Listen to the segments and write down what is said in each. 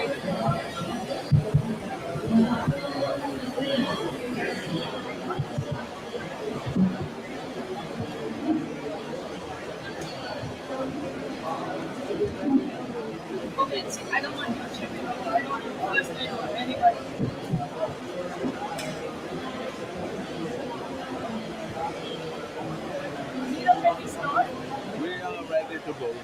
Okay, see, I don't want to check it out. I don't personally know anybody. Nero, can we start? We are ready to go.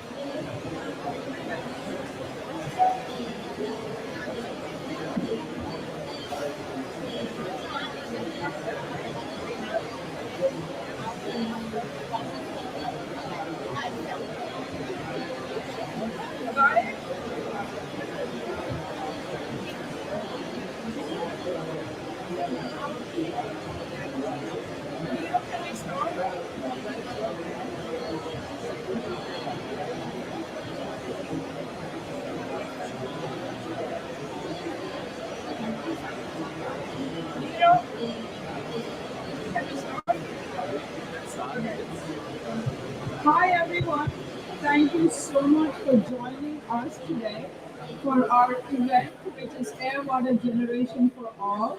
Got it? Nero, can we start? Nero, can we start? Hi everyone, thank you so much for joining us today for our event, which is Air Water Generation for All,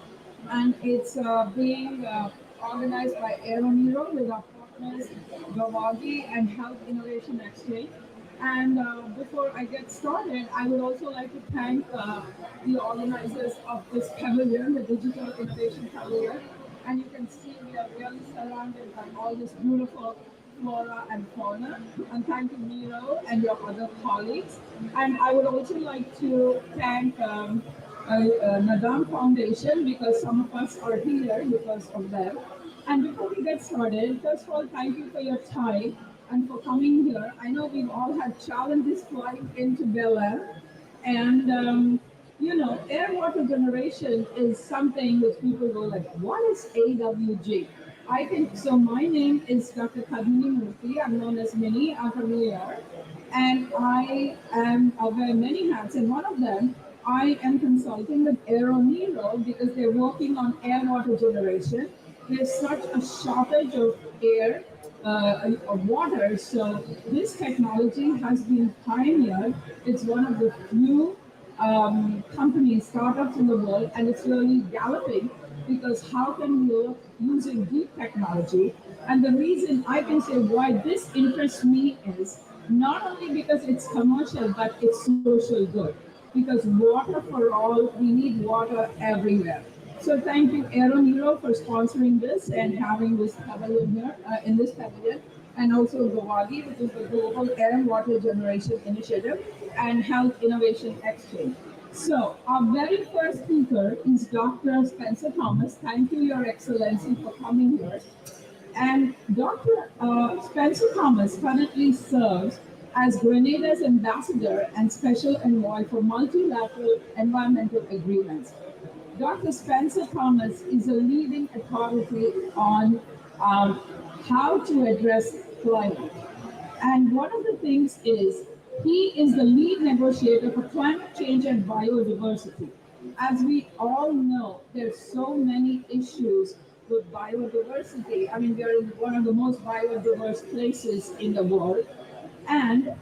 and it's being organized by Aero Nero with our partners Gawagi and Health Innovation Exchange. And before I get started, I would also like to thank the organizers of this pavilion, the Digital Innovation Pavilion. And you can see we are really surrounded by all this beautiful flora and fauna. And thank you, Miro, and your other colleagues. And I would also like to thank Nadam Foundation because some of us are here because of them. And before we get started, first of all, thank you for your time and for coming here. I know we've all had challenges flying into Bel Air, and air water generation is something which people go like, what is AWG? I think so. My name is Dr. Kadmini Murthy. I'm known as Mini. I'm from New York, and I wear many hats. And one of them, I am consulting with Aero Nero because they're working on air water generation. There's such a shortage of air, of water. So this technology has been pioneered. It's one of the few companies, startups in the world, and it's really galloping because how can we look using deep technology? And the reason I can say why this interests me is not only because it's commercial, but it's social good. Because water for all, we need water everywhere. So thank you, Aero Nero, for sponsoring this and having this pavilion here in this pavilion, and also Gawagi, which is the Global Air and Water Generation Initiative, and Health Innovation Exchange. So our very first speaker is Dr. Spencer Thomas. Thank you, Your Excellency, for coming here. And Dr. Spencer Thomas currently serves as Grenada's ambassador and special envoy for multilateral environmental agreements. Dr. Spencer Thomas is a leading authority on how to address climate. And one of the things is he is the lead negotiator for climate change and biodiversity. As we all know, there's so many issues with biodiversity. I mean, we are in one of the most biodiverse places in the world. And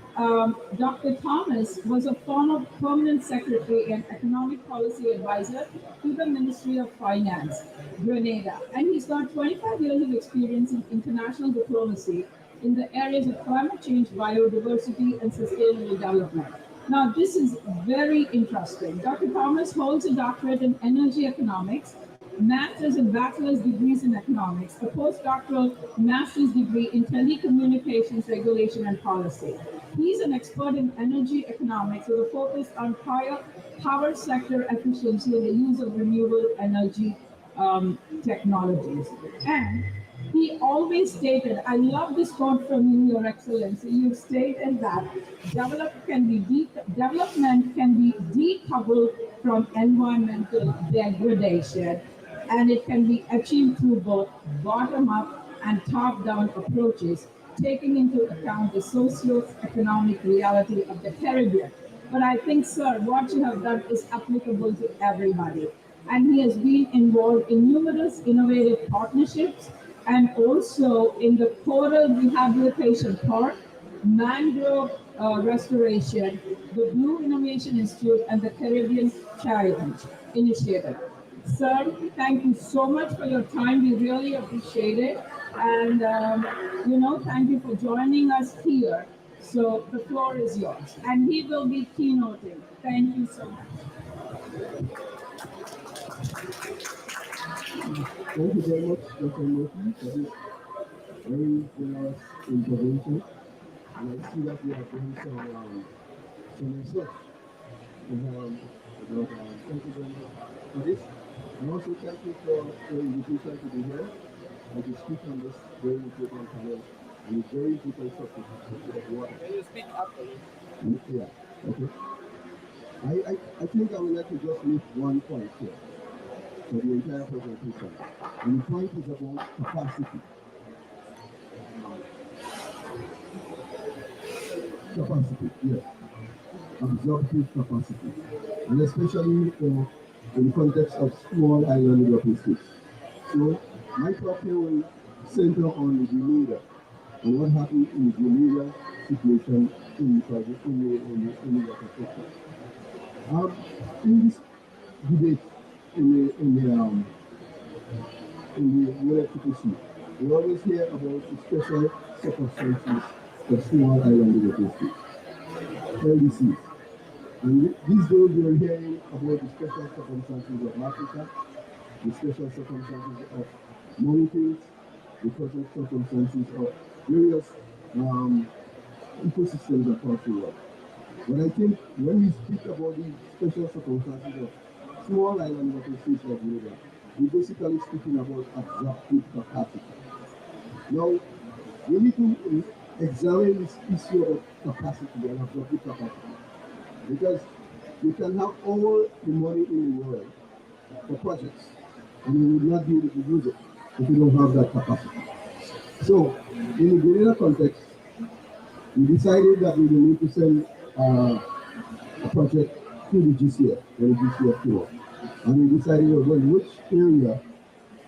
Dr. Thomas was a former permanent secretary and economic policy advisor to the Ministry of Finance, Grenada. And he's got 25 years of experience in international diplomacy in the areas of climate change, biodiversity, and sustainable development. Now, this is very interesting. Dr. Thomas holds a doctorate in energy economics, master's and bachelor's degrees in economics, a postdoctoral master's degree in telecommunications regulation and policy. He's an expert in energy economics with a focus on power sector efficiency and the use of renewable energy technologies. And he always stated, I love this quote from you, Your Excellency. You've stated that development can be decoupled from environmental degradation, and it can be achieved through both bottom-up and top-down approaches, taking into account the socio-economic reality of the Caribbean. But I think, sir, what you have done is applicable to everybody. And he has been involved in numerous innovative partnerships and also in the Coral Rehabilitation Park mangrove restoration, the Blue Innovation Institute, and the Caribbean Charity Initiative. Sir, thank you so much for your time. We really appreciate it. And, thank you for joining us here. So the floor is yours. And he will be keynoting. Thank you so much. Thank you very much, Dr. Murphy, for this very generous intervention. And I see that we have done some research thank you very much for this. And also thank you for the invitation to be here and to speak on this very important panel and a very important subject of water. Can you speak up a little? Yeah, okay. I think I would like to just make one point here for the entire presentation. And the point is about capacity. Capacity, yes. Absorptive capacity. And especially in the context of small island developing states. So my talk here will center on the Grenada and what happened in the Grenada situation in the project in the water sector. In this debate in the UNFCCC, we always hear about the special circumstances of small island developing states, LDCs. And these days we are hearing about the special circumstances of Africa, the special circumstances of mountains, the special circumstances of various um, ecosystems across the world. But I think when we speak about the special circumstances of small island water states like Leah, we're basically speaking about absorptive capacity. Now, we need to examine this issue of capacity and absorptive capacity because you can have all the money in the world for projects and you will not be able to use it if you don't have that capacity. So, in the Grenada context, we decided that we will need to send a project to the GCF, when the GCF came up. And we decided well, which area,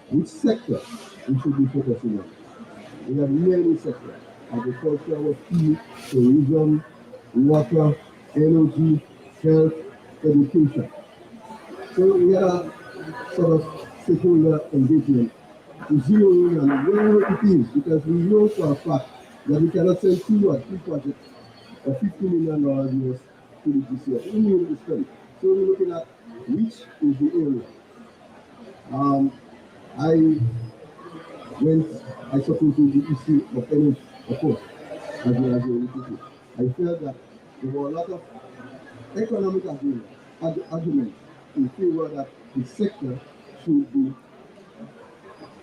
which sector we should be focusing on. We have many sectors: agriculture was key, tourism, water, energy, health, education. So we had a sort of stakeholder engagement to zero in on where it is because we know for a fact that we cannot send two or three projects for $50 million US to the GCF. We need to study. So we're looking at which is the area. Um, I went, I suppose, to the issue of energy, of course, as you indicated. I felt that there were a lot of economic arguments in favor that the sector should be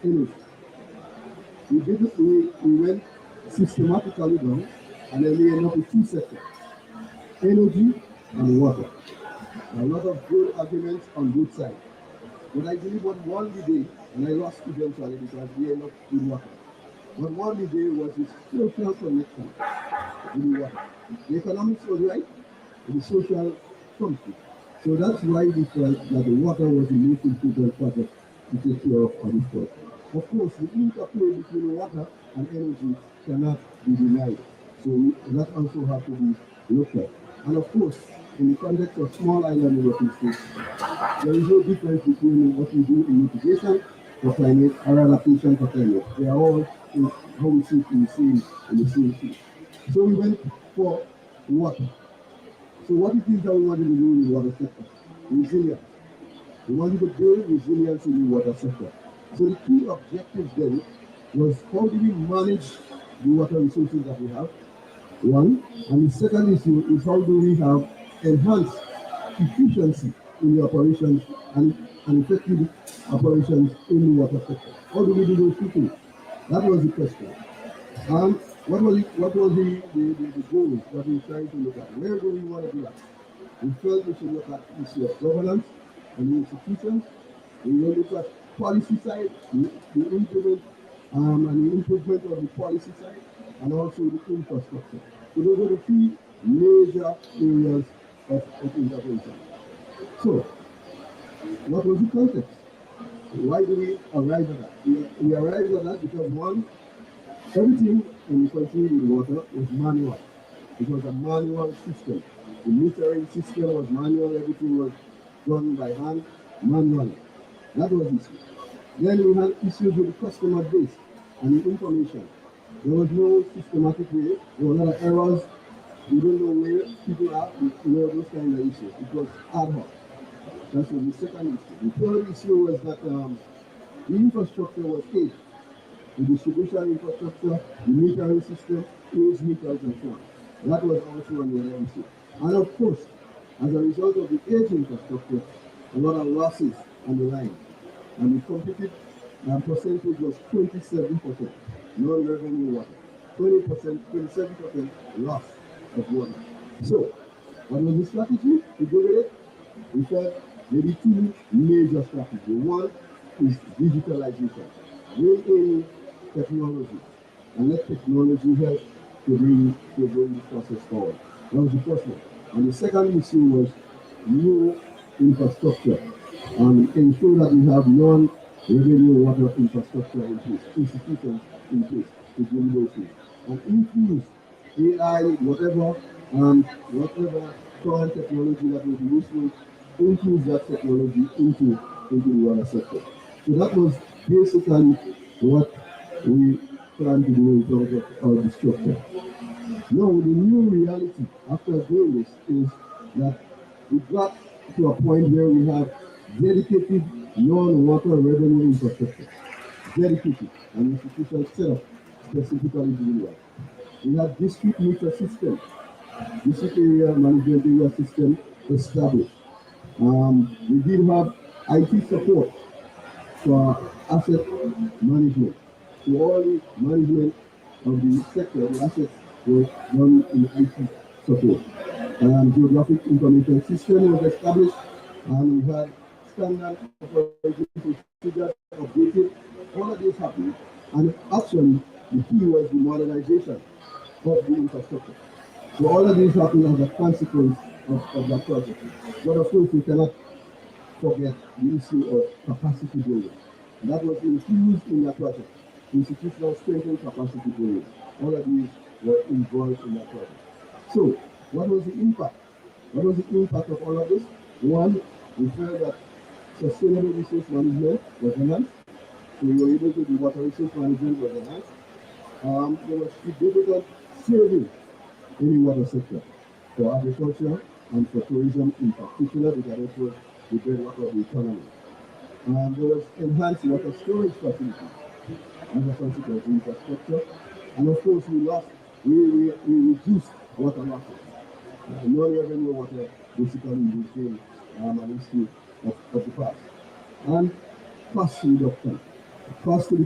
energy. We went systematically down and then we ended up with two sectors, energy and water. A lot of good arguments on both sides. But I believe what won the day, and I lost eventually because we ended up with water. What won the day was the social connection with the water. The economics was right, but the social something. So that's why we felt that the water was the most important project to take care of on this project. Of course, the interplay between water and energy cannot be denied. So that also has to be looked at. And of course, in the context of small island developing states, there is no difference between what we do in mitigation for climate or adaptation for climate. They are all how we see it in the same thing. So we went for water. So what it is that we wanted to do in the water sector? Resilience. We wanted to build resilience in the water sector. So the key objectives then was how do we manage the water resources that we have? One. And the second issue is how do we have enhanced efficiency in the operations and effective operations in the water sector? How do we do those two things? That was the question. And what was the goals that we were trying to look at? Where do we want to do that? We felt we should look at issue of governance and institutions. We will look at policy side, the implement and the improvement of the policy side, and also the infrastructure. So those are the three major areas of intervention. So, what was the context? Why do we arrive at that? We arrived at that because one, everything in the country with water was manual. It was a manual system. The metering system was manual, everything was done by hand, manually. That was issue. Then we had issues with the customer base and the information. There was no systematic way. There were a lot of errors. We don't know where people are. You know, those kind of issues. It was ad hoc. That was the second issue. The third issue was that the infrastructure was aged. The distribution infrastructure, the metering system, age meters and so on. That was also another issue. And of course, as a result of the age infrastructure, a lot of losses on the line. And the completed percentage was 27%, non-revenue water. 20%, 27% loss of water. So, what was the strategy to do with it? We said maybe two major strategies. One is digitalization. Bring in technology and let technology help to bring the process forward. That was the first one. And the second issue was new infrastructure and ensure that we have non-revenue water infrastructure in place, institutions in place to do those things. And infuse AI, whatever current technology that will be useful, infuse that technology into the water sector. So that was basically what we plan to do in terms of our structure. Now, the new reality after doing this is that we got to a point where we have dedicated non-water revenue infrastructure, dedicated and institutional set up specifically doing that. We have district meter system, district area management area system established. We did have IT support for asset management. So all the management of the sector, the assets were done in IT support. Geographic information system was established and we had standard operating procedures updated. All of this happened. And actually, the key was the modernization of the infrastructure. So all of this happened as a consequence of that project. But of course, we cannot forget the issue of capacity building. And that was infused in that project. Institutional strength and capacity building. All of these were involved in that project. So, what was the impact? What was the impact of all of this? One, we felt that sustainable resource management was enhanced. So we were able to do water resource management was enhanced. There was significant savings in the water sector for agriculture and for tourism in particular because it was the bedrock of the economy. There was enhanced water storage facilities as a consequence of infrastructure. And of course, we reduced water losses. Non-revenue water basically became an issue of the past. And cost reduction. Cost to the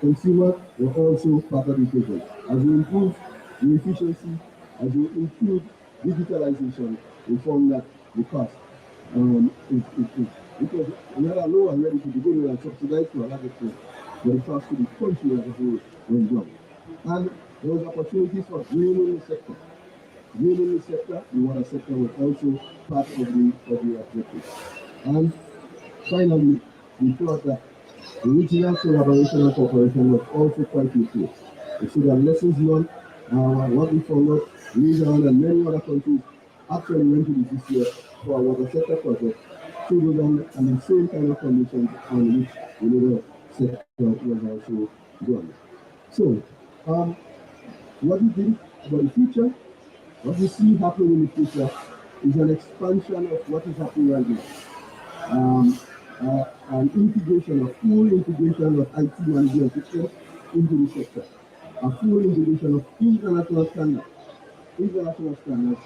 consumer were also part of the equation. As we improve the efficiency, as we improve digitalization, we found that the cost because we had a low already to begin with and subsidized to a large extent, but the cost to the country as a whole went down. And there was opportunities for greening the sector. Greening the sector, the water sector was also part of the objective. And finally, we thought that the regional collaboration and cooperation was also quite useful. So that lessons learned, what we found out, New Zealand and many other countries actually went to the GCS for a water sector project, to them and the same kind of conditions on which the water sector was also done. So, what we think about the future, what we see happening in the future is an expansion of what is happening right now. An integration, a full integration of IT management systems into the sector, a full integration of international standards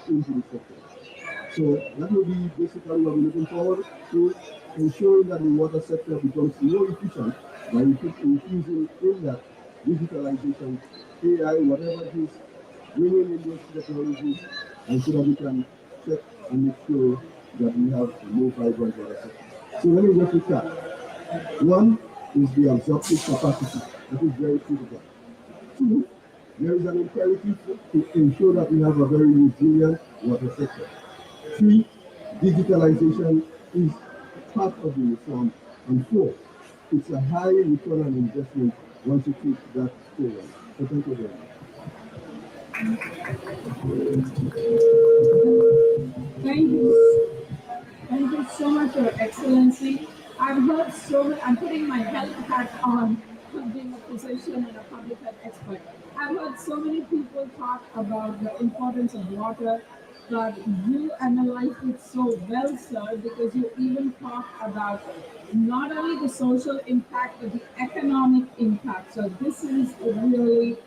into the sector. So that will be basically what we're looking forward to, ensuring that the water sector becomes more efficient by infusing in that digitalization, AI, whatever it is, bringing in those technologies, and so that we can check and make sure that we have a more vibrant water sector. So let me just recap. One is the absorptive capacity, that is very critical. Two, there is an imperative to ensure that we have a very resilient water sector. Three, digitalization is part of the reform. And four, it's a high return on investment once you take that forward. So thank you very much. Thank you. Thank you so much, Your Excellency. I've heard so many, I'm putting my health hat on, being a physician and a public health expert. I've heard so many people talk about the importance of water, but you analyzed it so well, sir, because you even talked about not only the social impact, but the economic impact. So this is really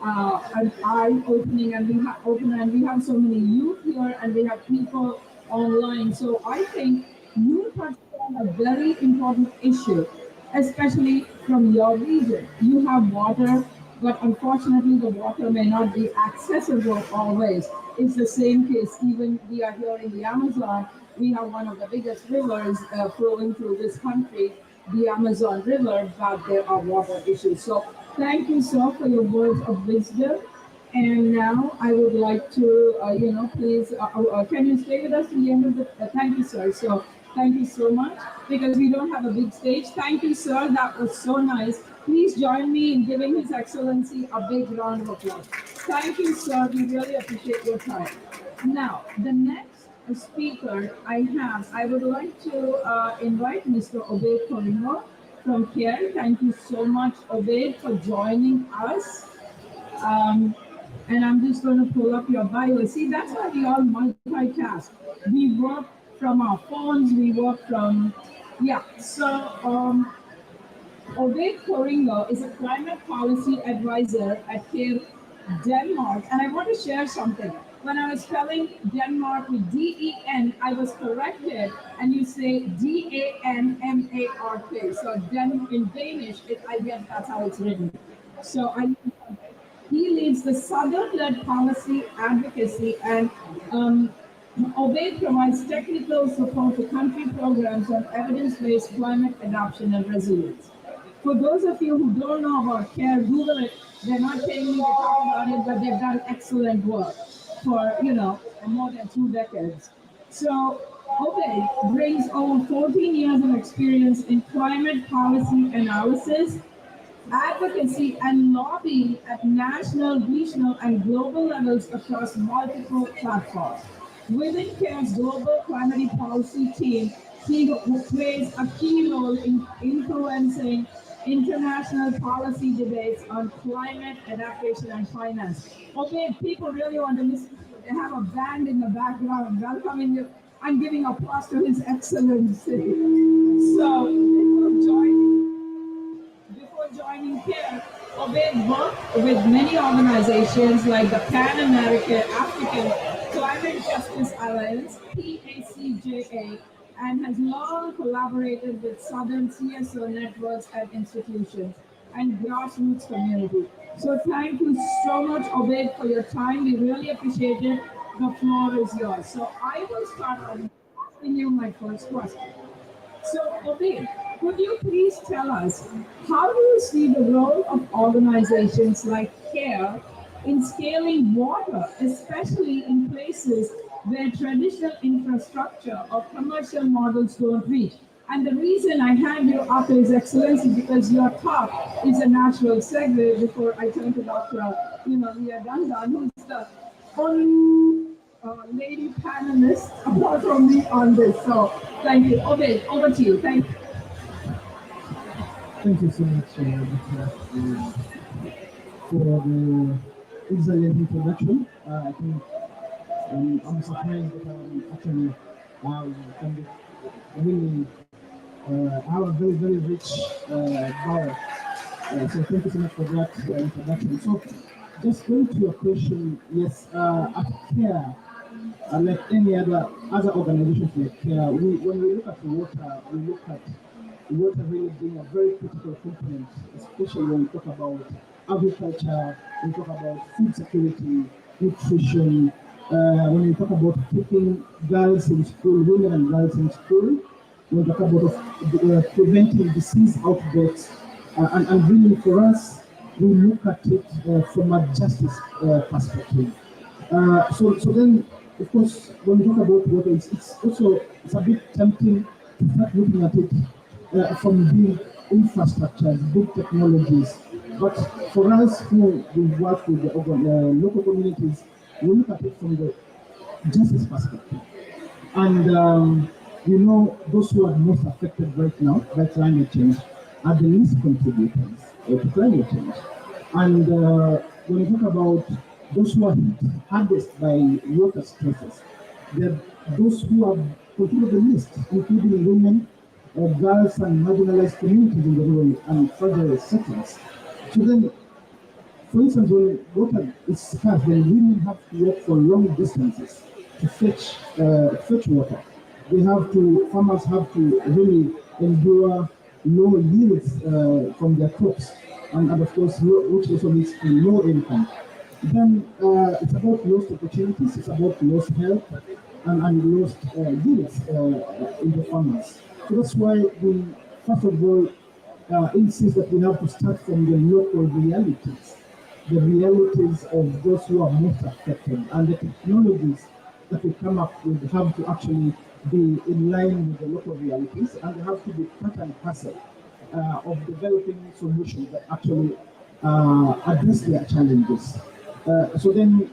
an eye-opening, and we have so many youth here, and we have people online. So I think you touched on a very important issue, especially from your region. You have water, but unfortunately, the water may not be accessible always. It's the same case. Even we are here in the Amazon. We have one of the biggest rivers flowing through this country, the Amazon River, but there are water issues. So thank you, sir, for your words of wisdom. And now I would like to, please, can you stay with us to the end of the? Thank you, sir. So thank you so much because we don't have a big stage. Thank you, sir. That was so nice. Please join me in giving His Excellency a big round of applause. Thank you, sir. We really appreciate your time. Now, the next speaker I would like to invite Mr. Obed Korino from CARE. Thank you so much, Obed, for joining us. Um, and I'm just going to pull up your bio. See, that's why we all multitask. We work from our phones, we work from, yeah. So, Ovid Koringo is a climate policy advisor at CARE Denmark. And I want to share something. When I was spelling Denmark with DEN, I was corrected, and you say DANMARK. So in Danish, I guess that's how it's written. So he leads the Southern-led policy advocacy, and Obey provides technical support to country programs on evidence-based climate adaptation and resilience. For those of you who don't know about CARE, Google it. They're not paying me to talk about it, but they've done excellent work for, more than 2 decades. So Obey brings over 14 years of experience in climate policy analysis, advocacy, and lobbying at national, regional, and global levels across multiple platforms. Within CARE's global climate policy team, he plays a key role in influencing international policy debates on climate adaptation and finance. Okay, people really want to listen to you. They have a band in the background welcoming you. I'm giving applause to His Excellency. So, before joining CARE, Obed worked with many organizations like the Pan American African Climate Justice Alliance, PACJA, and has long collaborated with Southern CSO networks and institutions and grassroots community. So thank you so much, Obed, for your time. We really appreciate it. The floor is yours. So I will start on asking you my first question. So, Obed, could you please tell us how do you see the role of organizations like CARE in scaling water, especially in places where traditional infrastructure or commercial models don't reach? And the reason I hand you up to His Excellency because your talk is a natural segue before I turn to Dr. Leah Dundon, who's the only lady panelist apart from me on this. So thank you. Obed, over to you. Thank you. Thank you so much, for the excellent introduction. I think I'm surprised that actually can be really have a very, very rich bio. So thank you so much for that introduction. So just going to your question, yes, at CARE, like any other organizations like CARE, when we look at the water, we look at the water really being a very critical component, especially when we talk about agriculture, when we talk about food security, nutrition, when we talk about keeping girls in school, women and girls in school, when we talk about preventing disease outbreaks, and really for us, we look at it from a justice perspective. So then, of course, when we talk about water, it's a bit tempting to start looking at it from big infrastructures, big technologies. But for us who we work with the local communities, we look at it from the justice perspective. And those who are most affected right now by climate change are the least contributors to climate change. And when you talk about those who are hit hardest by water stresses, they're those who have contributed the least, including women, girls, and marginalized communities in the rural and fragile settings. So then, for instance, when water is scarce, when women have to walk for long distances to fetch water, farmers have to really endure low yields from their crops, and of course, which also leads to low income. Then it's about lost opportunities, it's about lost health, and lost yields in the farmers. So that's why we, first of all, insist that we have to start from the local realities, the realities of those who are most affected, and the technologies that we come up with have to actually be in line with the local realities, and they have to be part and parcel of developing solutions that actually address their challenges. So then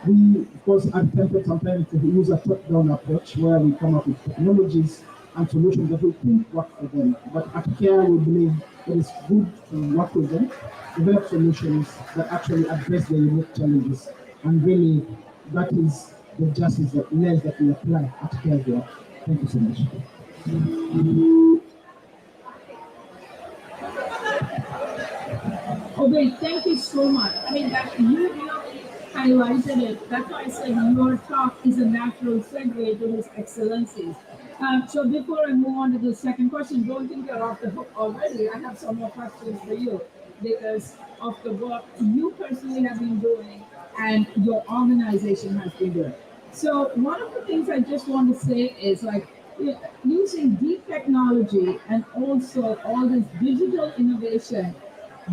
we, of course, are tempted sometimes to use a top-down approach where we come up with technologies and solutions that we think work for them. But at CARE, we believe it is good to work with them, develop solutions that actually address their unique challenges. And really, that is the justice that lens that we apply at CARE here. Thank you so much. Oh, great. Thank you so much. I mean, that you really highlighted it. That's why I said your talk is a natural segue to His Excellencies. So before I move on to the second question, don't think you're off the hook already. I have some more questions for you because of the work you personally have been doing and your organization has been doing. So one of the things I just want to say is like using deep technology and also all this digital innovation,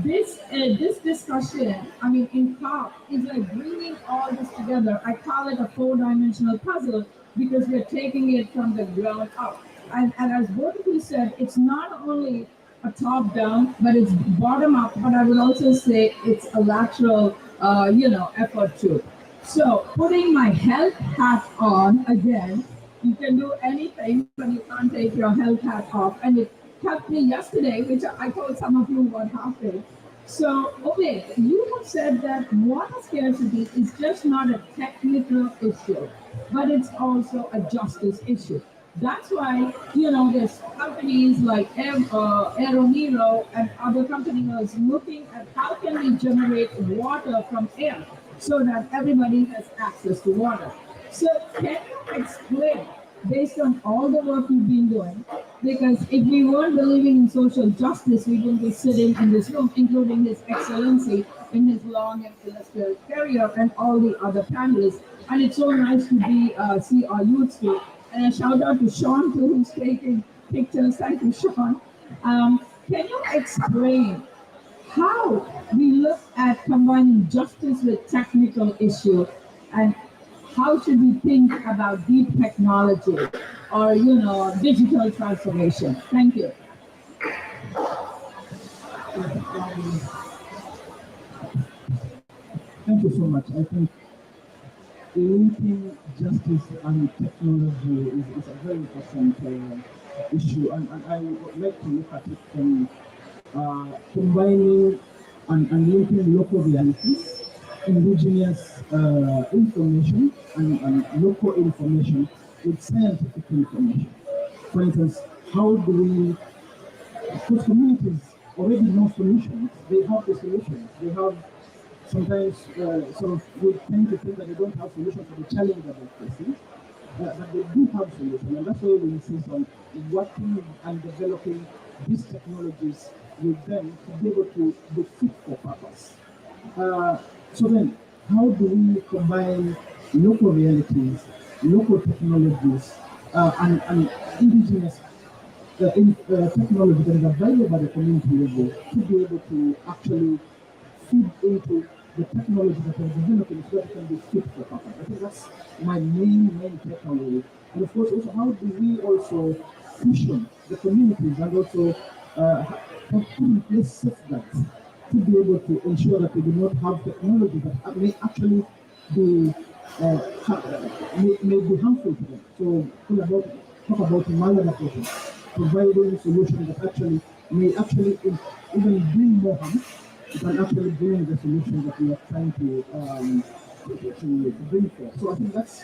this discussion, I mean, in COP, is like bringing all this together. I call it a four-dimensional puzzle because we're taking it from the ground up. And as both of you said, it's not only a top-down, but it's bottom-up. But I would also say it's a lateral, effort too. So putting my health hat on again, you can do anything, but you can't take your health hat off. And it helped me yesterday, which I told some of you what happened. So, okay, you have said that water scarcity is just not a technical issue, but it's also a justice issue. That's why, there's companies like Aero Nero and other companies looking at how can we generate water from air so that everybody has access to water. So can you explain, based on all the work you've been doing, because if we weren't believing in social justice, we wouldn't be sitting in this room, including His Excellency in his long and illustrious career and all the other panelists. And it's so nice to see our youth too. And a shout out to Sean too, who's taking pictures. Thank you, Sean. Can you explain how we look at combining justice with technical issue, and how should we think about deep technology or digital transformation? Thank you. Thank you so much. I think linking justice and technology is a very important issue, and I would like to look at it from combining and linking local realities, indigenous information, and local information with scientific information. For instance, how do we, because communities already know solutions, they have the solutions, they have sometimes sort of we tend to think that they don't have solutions for the challenge that they're facing, but they do have solutions, and that's why we insist on working and developing these technologies with them to be able to be fit for purpose. So then, how do we combine local realities, local technologies, and indigenous technology that is available at the community level to be able to actually feed into the technology that we're developing so that it can be fit for purpose? I think that's my main takeaway. And of course, also, how do we also cushion the communities and also put in place safeguards to be able to ensure that we do not have technology that may actually be may be harmful to them. So talk about maladaptation, providing solutions that actually may actually even bring more harm than actually bring the solution that we are trying to bring forth. So I think that's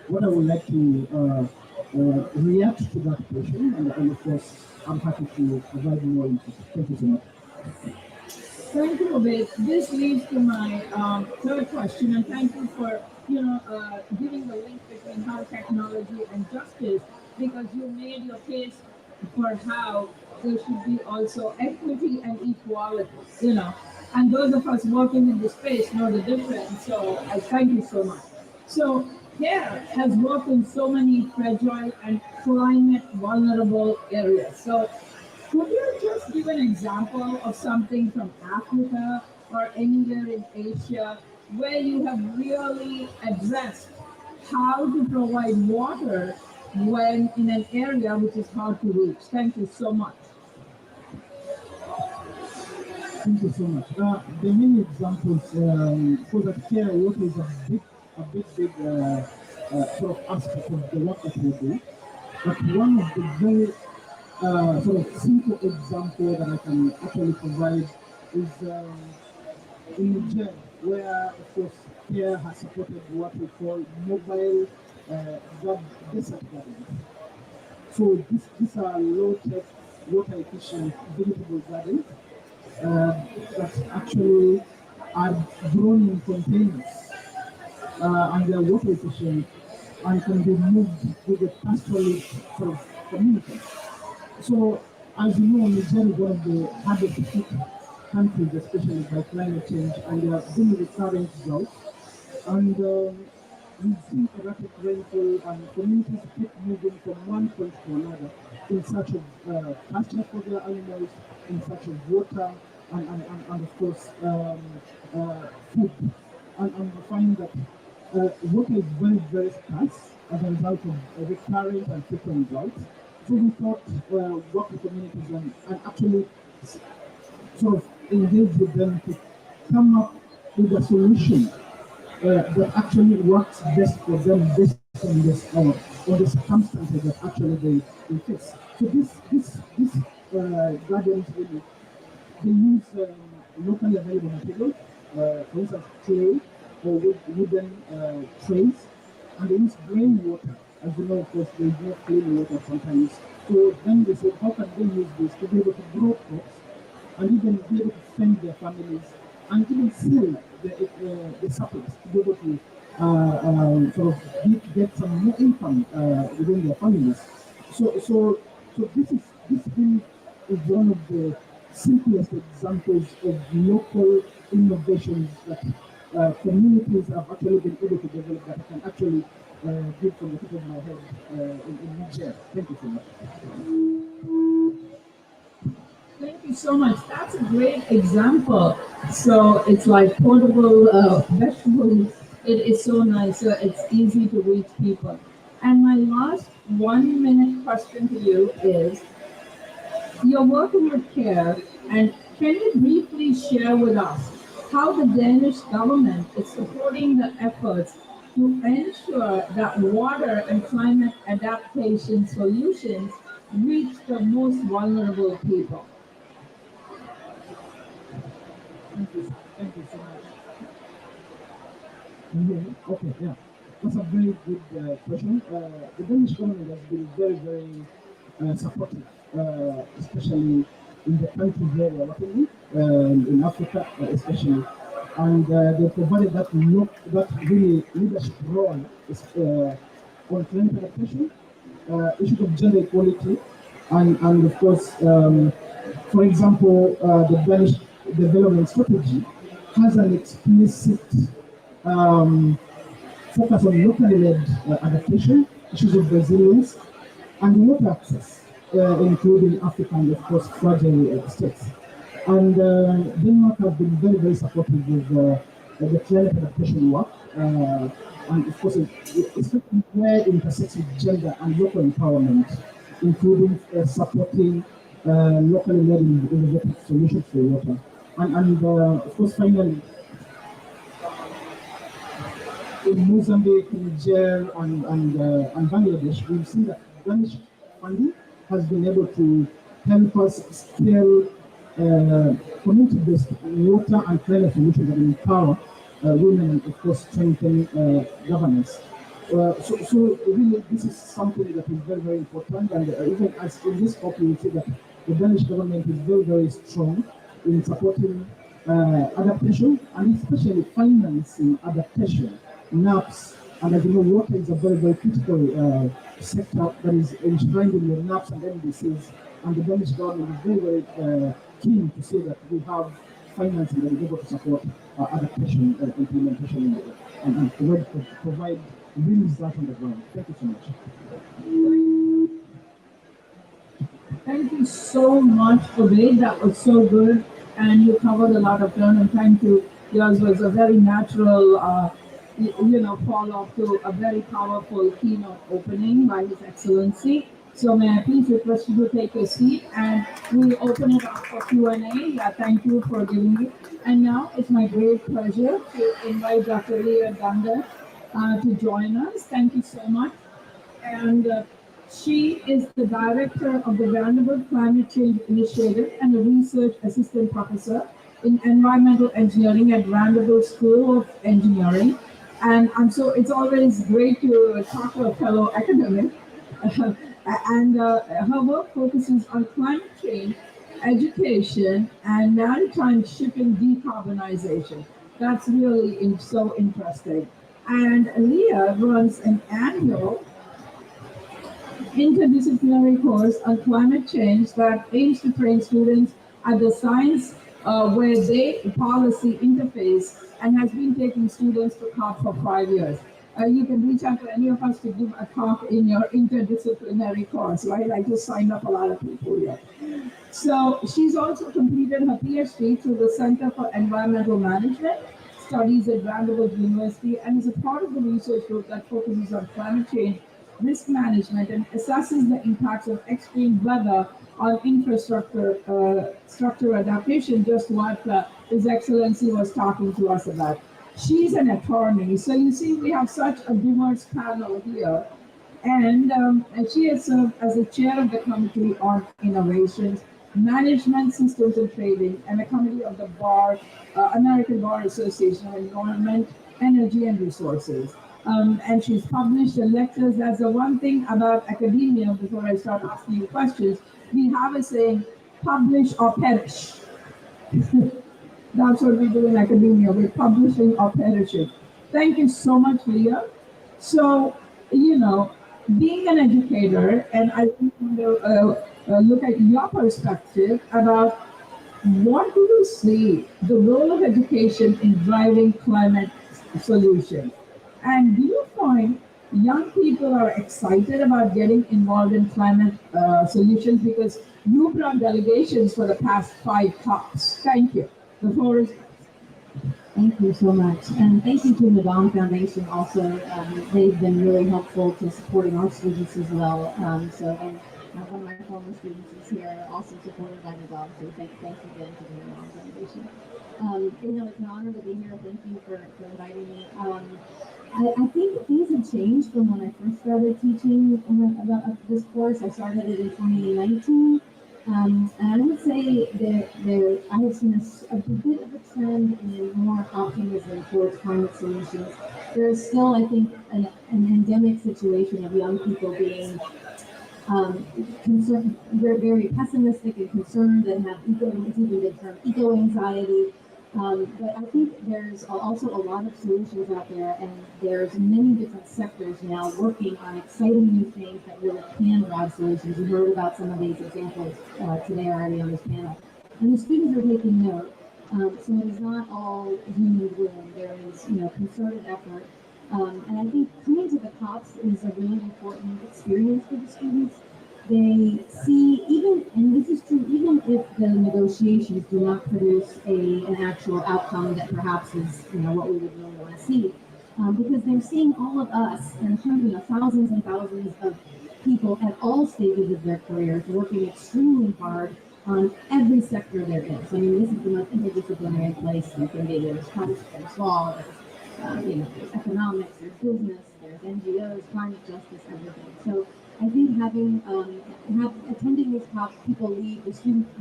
what I would like to react to that question, and of course I'm happy to provide more input. Thank you so much. Thank you, Obed. This leads to my third question, and thank you for giving the link between how technology and justice, because you made your case for how there should be also equity and equality. And those of us working in this space know the difference. So I thank you so much. So CARE has worked in so many fragile and climate vulnerable areas. So could you just give an example of something from Africa or anywhere in Asia where you have really addressed how to provide water when in an area which is hard to reach? Thank you so much. Thank you so much. There are many examples for that care. Water is a big sort of aspect of the work that we do. But one of the very sort of simple example that I can actually provide is in Niger, where of course care has supported what we call mobile desert gardens. So these are low-tech, water-efficient vegetable gardens that actually are grown in containers and they are water efficient and can be moved with a pastoralist sort of community. So, as you know, Niger is one of the hardest hit countries, especially by climate change, and there have been recurrent droughts. And we've seen erratic rainfall, and communities keep moving from one point to another in search of pasture for their animals, in search of water, and of course, food. And we find that water is very, very scarce as a result of recurrent and frequent droughts. So we thought work with communities and actually sort of engage with them to come up with a solution that actually works best for them based on the circumstances that actually they face. So this gardens really they use locally available materials, for instance, clay or wooden trays, and they use drain water. As you know, of course, there is no clean water sometimes. So then they said, how can they use this to be able to grow crops and even be able to feed their families and even sell the surplus to be able to sort of get some more income within their families. So this thing is one of the simplest examples of local innovations that communities have actually been able to develop that I can actually give from the tip of my head in Niger. Thank you so much. Thank you so much. That's a great example. So it's like portable vegetables. It is so nice. So it's easy to reach people. And my last 1 minute question to you is you're working with CARE, and can you briefly share with us how the Danish government is supporting the efforts to ensure that water and climate adaptation solutions reach the most vulnerable people? Thank you so much. Can you hear me? Okay, yeah. That's a very good question. The Danish government has been very, very supportive, especially in the countries where we're working in Africa especially. And they provided that really leadership role is, on climate adaptation, issues of gender equality, and of course, for example, the Danish development strategy has an explicit um, focus on locally led adaptation, issues of resilience, and water access, including Africa and, of course, fragile states. And Denmark has been very, very supportive with the climate adaptation work, and of course, especially where it intersects with gender and local empowerment, including supporting locally led innovative solutions for water. and of course, finally, in Mozambique, Niger, and Bangladesh, we've seen that Danish funding has been able to help us scale community-based water and climate solutions that empower women and, of course, strengthen governance. So really, this is something that is very, very important. And even as in this talk, we see that the Danish government is very, very strong in supporting adaptation and especially financing adaptation, NAPS. And as you know, water is a very, very critical sector that is enshrined in the NAPS and NDCs. And the Danish government is very, very keen to say that we have financing that is able to support adaptation implementation and provide real results on the ground. Thank you so much. Thank you so much, Obed. That was so good. And you covered a lot of ground. And thank you. Yours was a very natural, follow-up to a very powerful keynote opening by His Excellency. So may I please request you to take a seat and we'll open it up for Q&A. Yeah, thank you for giving me. And now it's my great pleasure to invite Dr. Leah Dundon to join us. Thank you so much. And she is the director of the Vanderbilt Climate Change Initiative and a research assistant professor in environmental engineering at Vanderbilt School of Engineering. And so it's always great to talk to a fellow academic. And her work focuses on climate change, education, and maritime shipping decarbonization. That's really so interesting. And Leah runs an annual interdisciplinary course on climate change that aims to train students at the science where they policy interface and has been taking students to COP for 5 years. You can reach out to any of us to give a talk in your interdisciplinary course, right? I just signed up a lot of people here. So she's also completed her PhD through the Center for Environmental Management, studies at Vanderbilt University, and is a part of the research group that focuses on climate change risk management and assesses the impacts of extreme weather on infrastructure structure adaptation, just what His Excellency was talking to us about. She's an attorney, so you see we have such a diverse panel here. And she has served as the chair of the Committee on Innovations, Management Systems and Trading, and a committee of the American Bar Association of Environment, Energy and Resources. And she's published and lectures. That's the one thing about academia, before I start asking you questions, we have a saying, publish or perish. That's what we do in academia. We're publishing or perishing. Thank you so much, Leah. So, being an educator, and I want to look at your perspective about what do you see the role of education in driving climate solutions? And do you find young people are excited about getting involved in climate solutions because you brought delegations for the past 5 COPs? Thank you. The floor is yours. Thank you so much. And thank you to the Dundon Foundation also. They've been really helpful to supporting our students as well. And one of my former students is here, also supported by the Dundon. So thank you again to the Dundon Foundation. It's an honor to be here. Thank you for inviting me. I think things have changed from when I first started teaching about this course. I started it in 2019. And I would say that I have seen a bit of a trend in more optimism towards climate solutions. There is still, I think, an endemic situation of young people being concerned. They're very pessimistic and concerned and have it's even been termed eco-anxiety. But I think there's also a lot of solutions out there, and there's many different sectors now working on exciting new things that really can drive solutions. You heard about some of these examples today already on this panel. And the students are taking note. So it is not all doom and gloom. There is, concerted effort. And I think coming to the COPs is a really important experience for the students. They see, and this is true, even if the negotiations do not produce an actual outcome that perhaps is, what we would really want to see, because they're seeing all of us and hundreds of thousands and thousands of people at all stages of their careers working extremely hard on every sector there is. I mean, this is the most interdisciplinary place you can be. There's law, there's economics, there's business, there's NGOs, climate justice, everything. So I think attending these talks, people leave, the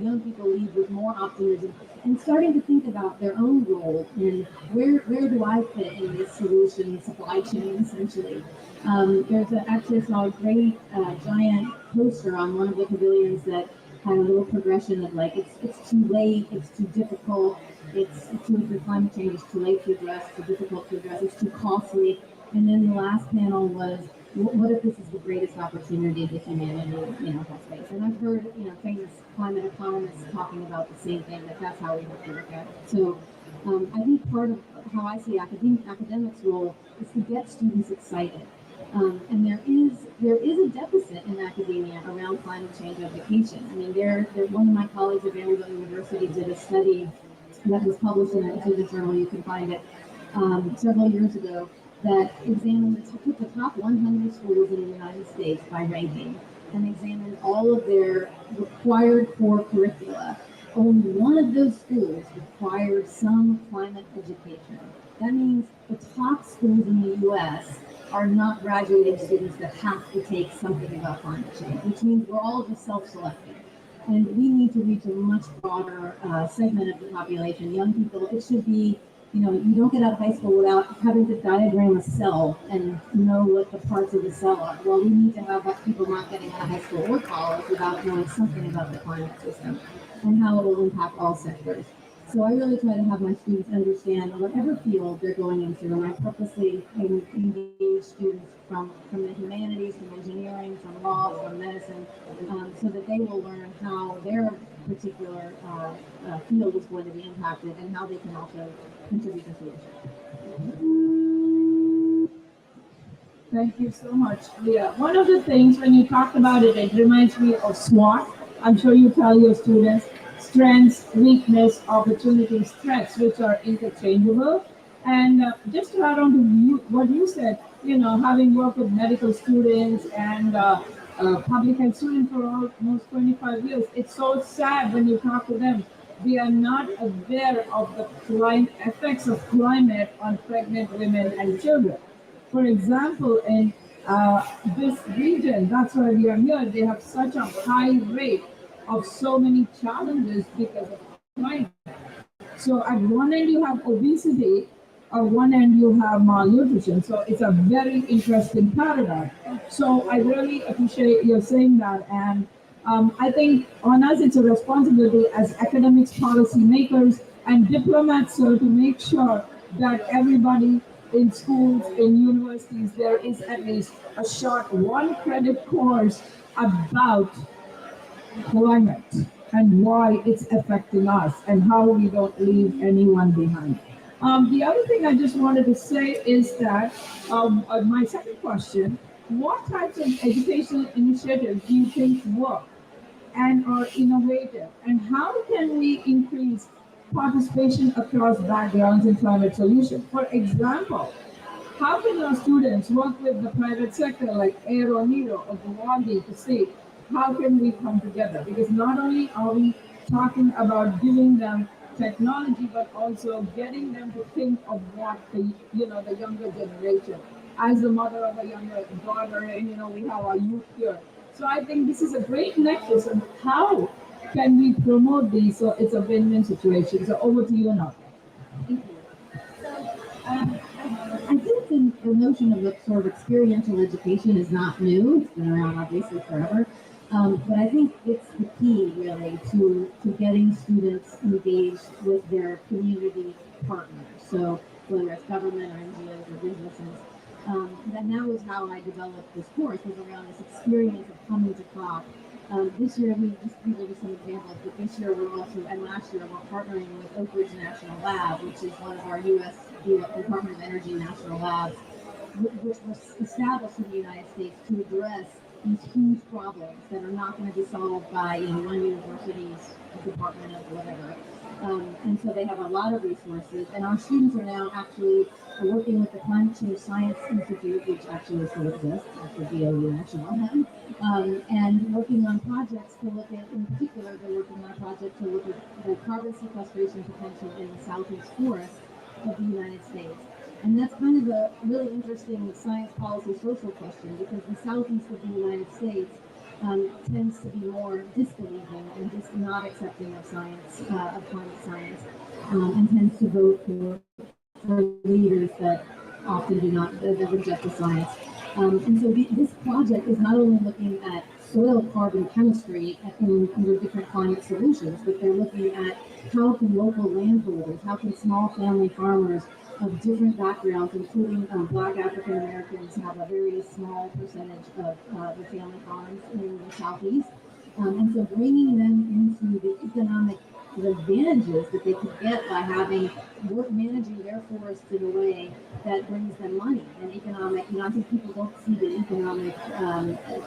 young people leave with more optimism and starting to think about their own role in where do I fit in this solution supply chain, essentially. Actually saw a great giant poster on one of the pavilions that had a little progression of like it's too late, it's too difficult, it's too much climate change, it's too late to address, too difficult to address, it's too costly. And then the last panel was, what if this is the greatest opportunity that humanity, has faced? And I've heard, famous climate economists talking about the same thing, that's how we have to look at it. So I think part of how I see academics' role is to get students excited. And there is a deficit in academia around climate change education. I mean, one of my colleagues at Vanderbilt University did a study that was published in a journal, you can find it, several years ago, that took the top 100 schools in the United States by ranking and examined all of their required core curricula. Only one of those schools required some climate education. That means the top schools in the U.S. are not graduating students that have to take something about climate change, which means we're all just self-selecting. And we need to reach a much broader segment of the population, young people. It should be, you don't get out of high school without having to diagram a cell and know what the parts of the cell are. Well, we need to have people not getting out of high school or college without knowing something about the climate system and how it will impact all sectors. So I really try to have my students understand whatever field they're going into, and I purposely engage students from the humanities, from engineering, from law, from medicine, so that they will learn how their particular field is going to be impacted and how they can also contribute to solutions. Thank you so much, Leah. One of the things when you talked about it, it reminds me of SWOT. I'm sure you tell your students strengths, weakness, opportunities, threats, which are interchangeable. And just to add on to what you said, having worked with medical students and public health students for almost 25 years, it's so sad when you talk to them. They are not aware of the effects of climate on pregnant women and children. For example, in this region, that's why we are here, they have such a high rate of so many challenges because of climate. So at one end you have obesity, at one end you have malnutrition. So it's a very interesting paradigm. So I really appreciate you saying that. And I think on us it's a responsibility as academics, policy makers, and diplomats to make sure that everybody in schools, in universities, there is at least a short 1 credit course about climate and why it's affecting us and how we don't leave anyone behind. The other thing I just wanted to say is that my second question, what types of educational initiatives do you think work and are innovative, and how can we increase participation across backgrounds in climate solutions? For example, how can our students work with the private sector like Aero Nero or Gawandi to see how can we come together? Because not only are we talking about giving them technology, but also getting them to think of what the younger generation. As the mother of a younger daughter, and we have our youth here. So I think this is a great nexus on how can we promote these so it's a win-win situation. So over to you now. Thank you. I think the notion of the sort of experiential education is not new. It's been around obviously forever. But I think it's the key really to getting students engaged with their community partners. So whether it's government or NGOs or businesses. And that was how I developed this course, was around this experience of coming to COP. This year, these are just some examples, but this year and last year, we're partnering with Oak Ridge National Lab, which is one of our U.S. Department of Energy national labs, which was established in the United States to address these huge problems that are not going to be solved by one university's department of whatever. And so they have a lot of resources, and our students are now actually working with the Climate Change Science Institute, which actually still exists, after DOU National, and working on projects to look at, in particular, they're working on a project to look at the carbon sequestration potential in the southeast forest of the United States. And that's kind of a really interesting science policy social question because the southeast of the United States tends to be more disbelieving and just not accepting of science, of climate science, and tends to vote for leaders that often do not that reject the science. And so this project is not only looking at soil carbon chemistry under different climate solutions, but they're looking at how can local landholders, how can small family farmers of different backgrounds, including Black African Americans, have a very small percentage of the family farms in the Southeast. And so bringing them into the economic advantages that they could get by having managing their forests in a way that brings them money and economic. I think people don't see the economic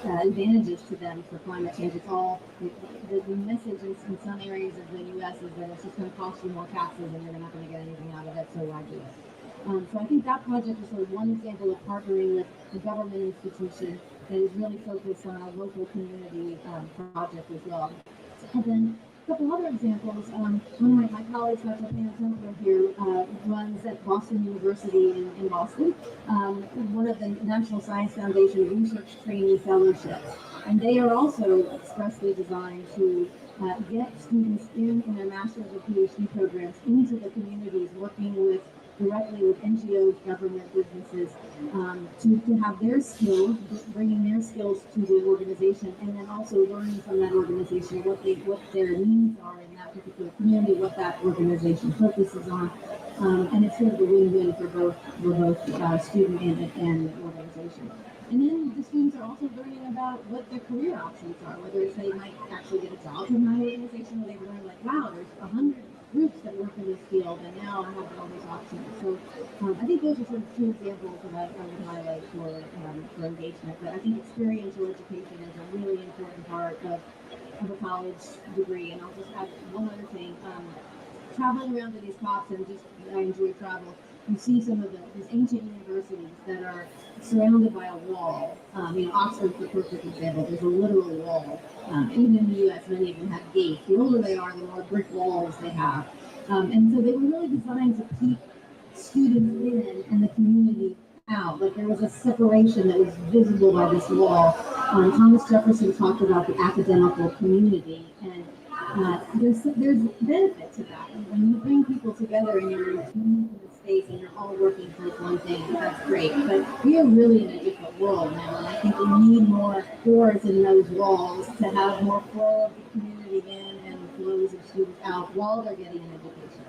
advantages to them for climate change. It's all the message in some areas of the U.S. is that it's just going to cost you more taxes and you're not going to get anything out of it, so why do it? So I think that project is sort of one example of partnering with a government institution that is really focused on a local community project as well. And then a couple other examples. One of my colleagues, Dr. Pam Templer here, runs at Boston University in Boston, one of the National Science Foundation Research Trainee Fellowships. And they are also expressly designed to get students in their master's or PhD programs into the communities, working directly with NGOs, government, businesses, to have their skills, bringing their skills to the organization, and then also learning from that organization what their needs are in that particular community, what that organization focuses on, and it's sort of a win-win for both student and organization. And then the students are also learning about what their career options are, whether it's they might actually get a job in my organization, or they learn like, wow, there's 100 groups that work in this field, and now I have all these options. So I think those are sort of two examples that I would highlight for engagement. But I think experiential education is a really important part of a college degree. And I'll just add one other thing. Traveling around to these COPs, and just I enjoy travel, you see some of these ancient universities that are surrounded by a wall. Oxford's the perfect example. There's a literal wall. Even in the U.S., many of them have gates. The older they are, the more brick walls they have. And so they were really designed to keep students in and the community out. Like there was a separation that was visible by this wall. Thomas Jefferson talked about the academical community, and there's benefit to that. When you bring people together and you're in a community space and you're all working towards one thing, that's great. But we are really in a different world now, and I think we need more doors in those walls to have more flow of the community in and flows of students out while they're getting an education.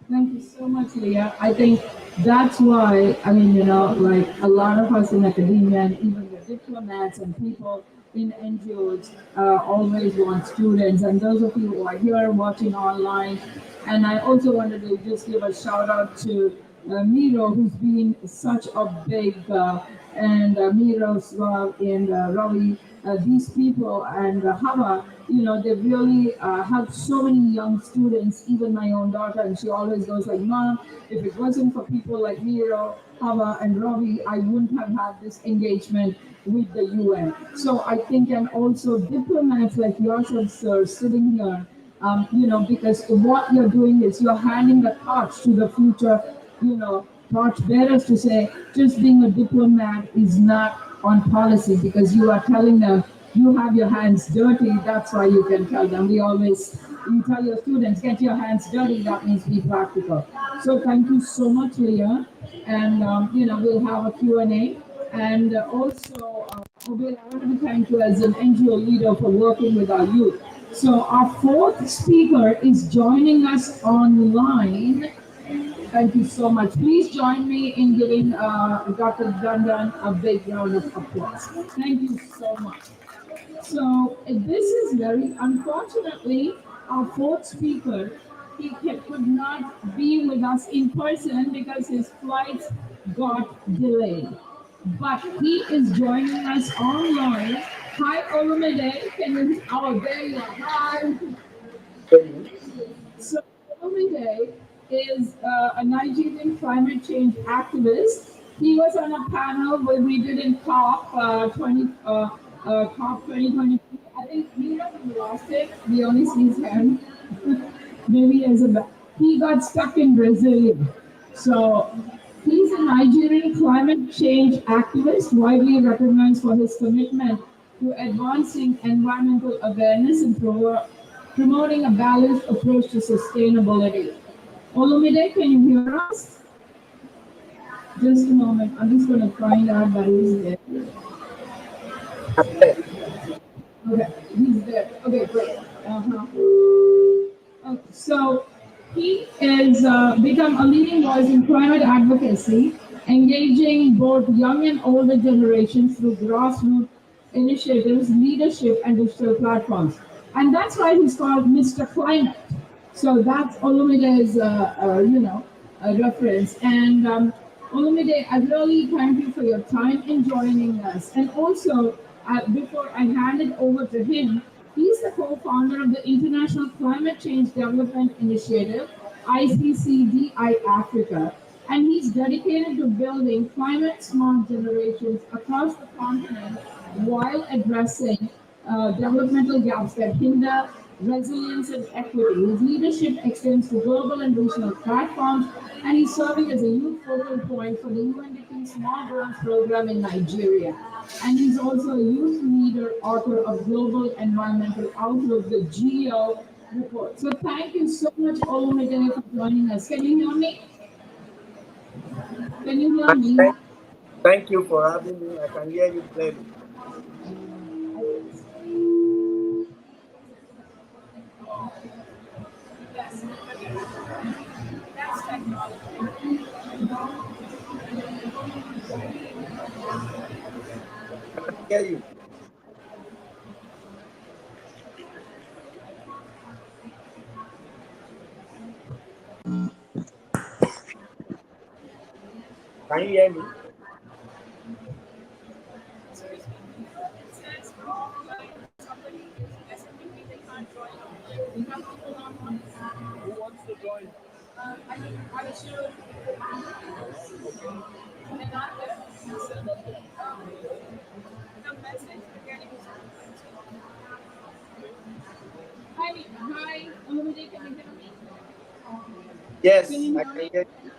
Thank you so much, Leah. I think that's why, like a lot of us in academia and even the diplomats and people in NGOs always want students. And those of you who are here watching online, and I also wanted to just give a shout out to Miro, who's been such a big, and Miro, Swav, and Ravi, these people, and Hava, they really have so many young students, even my own daughter, and she always goes like, Mom, if it wasn't for people like Miro, Hava, and Ravi, I wouldn't have had this engagement with the UN. So I think, and also diplomats like yourself, sir, sitting here, because what you're doing is you're handing the torch to the future, torch bearers to say, just being a diplomat is not on policy, because you are telling them you have your hands dirty. That's why you can tell them. You tell your students, get your hands dirty. That means be practical. So thank you so much, Leah. And, we'll have a Q&A. And also, Obed, I want to thank you as an NGO leader for working with our youth. So our fourth speaker is joining us online. Thank you so much. Please join me in giving Dr. Dundon a big round of applause. Thank you so much. So this is very unfortunately our fourth speaker could not be with us in person because his flights got delayed. But he is joining us online. Hi, Olumide. Can you? Oh, there you are. Hi. So Olumide is a Nigerian climate change activist. He was on a panel where we did in COP 2020. I think we haven't lost it. We only see his hand. Maybe as a he got stuck in Brazil. So he's a Nigerian climate change activist, widely recognized for his commitment to advancing environmental awareness and promoting a balanced approach to sustainability. Olumide, can you hear us? Just a moment. I'm just going to find out that he's there. Okay, he's there. Okay, great. So he is become a leading voice in climate advocacy, engaging both young and older generations through grassroots initiatives, leadership, and digital platforms. And that's why he's called Mr. Climate. So that's Olumide's, reference. And Olumide, I really thank you for your time in joining us. And also, before I hand it over to him, he's the co-founder of the International Climate Change Development Initiative, ICCDI Africa, and he's dedicated to building climate-smart generations across the continent while addressing developmental gaps that hinder resilience and equity. His leadership extends to global and regional platforms, and he's serving as a youth focal point for the UNDP Small Grants Program in Nigeria. And he's also a youth leader, author of Global Environmental Outlook, the GEO report. So thank you so much, Olumide, for joining us. Can you hear me? Can you hear me? Thank you for having me. I can hear you clearly. That's technology. I can hear you. Can you hear me? Who wants to join? I should. The message getting. Hi, Olumide, can you hear me? Yes, Can you I hear can me? hear you.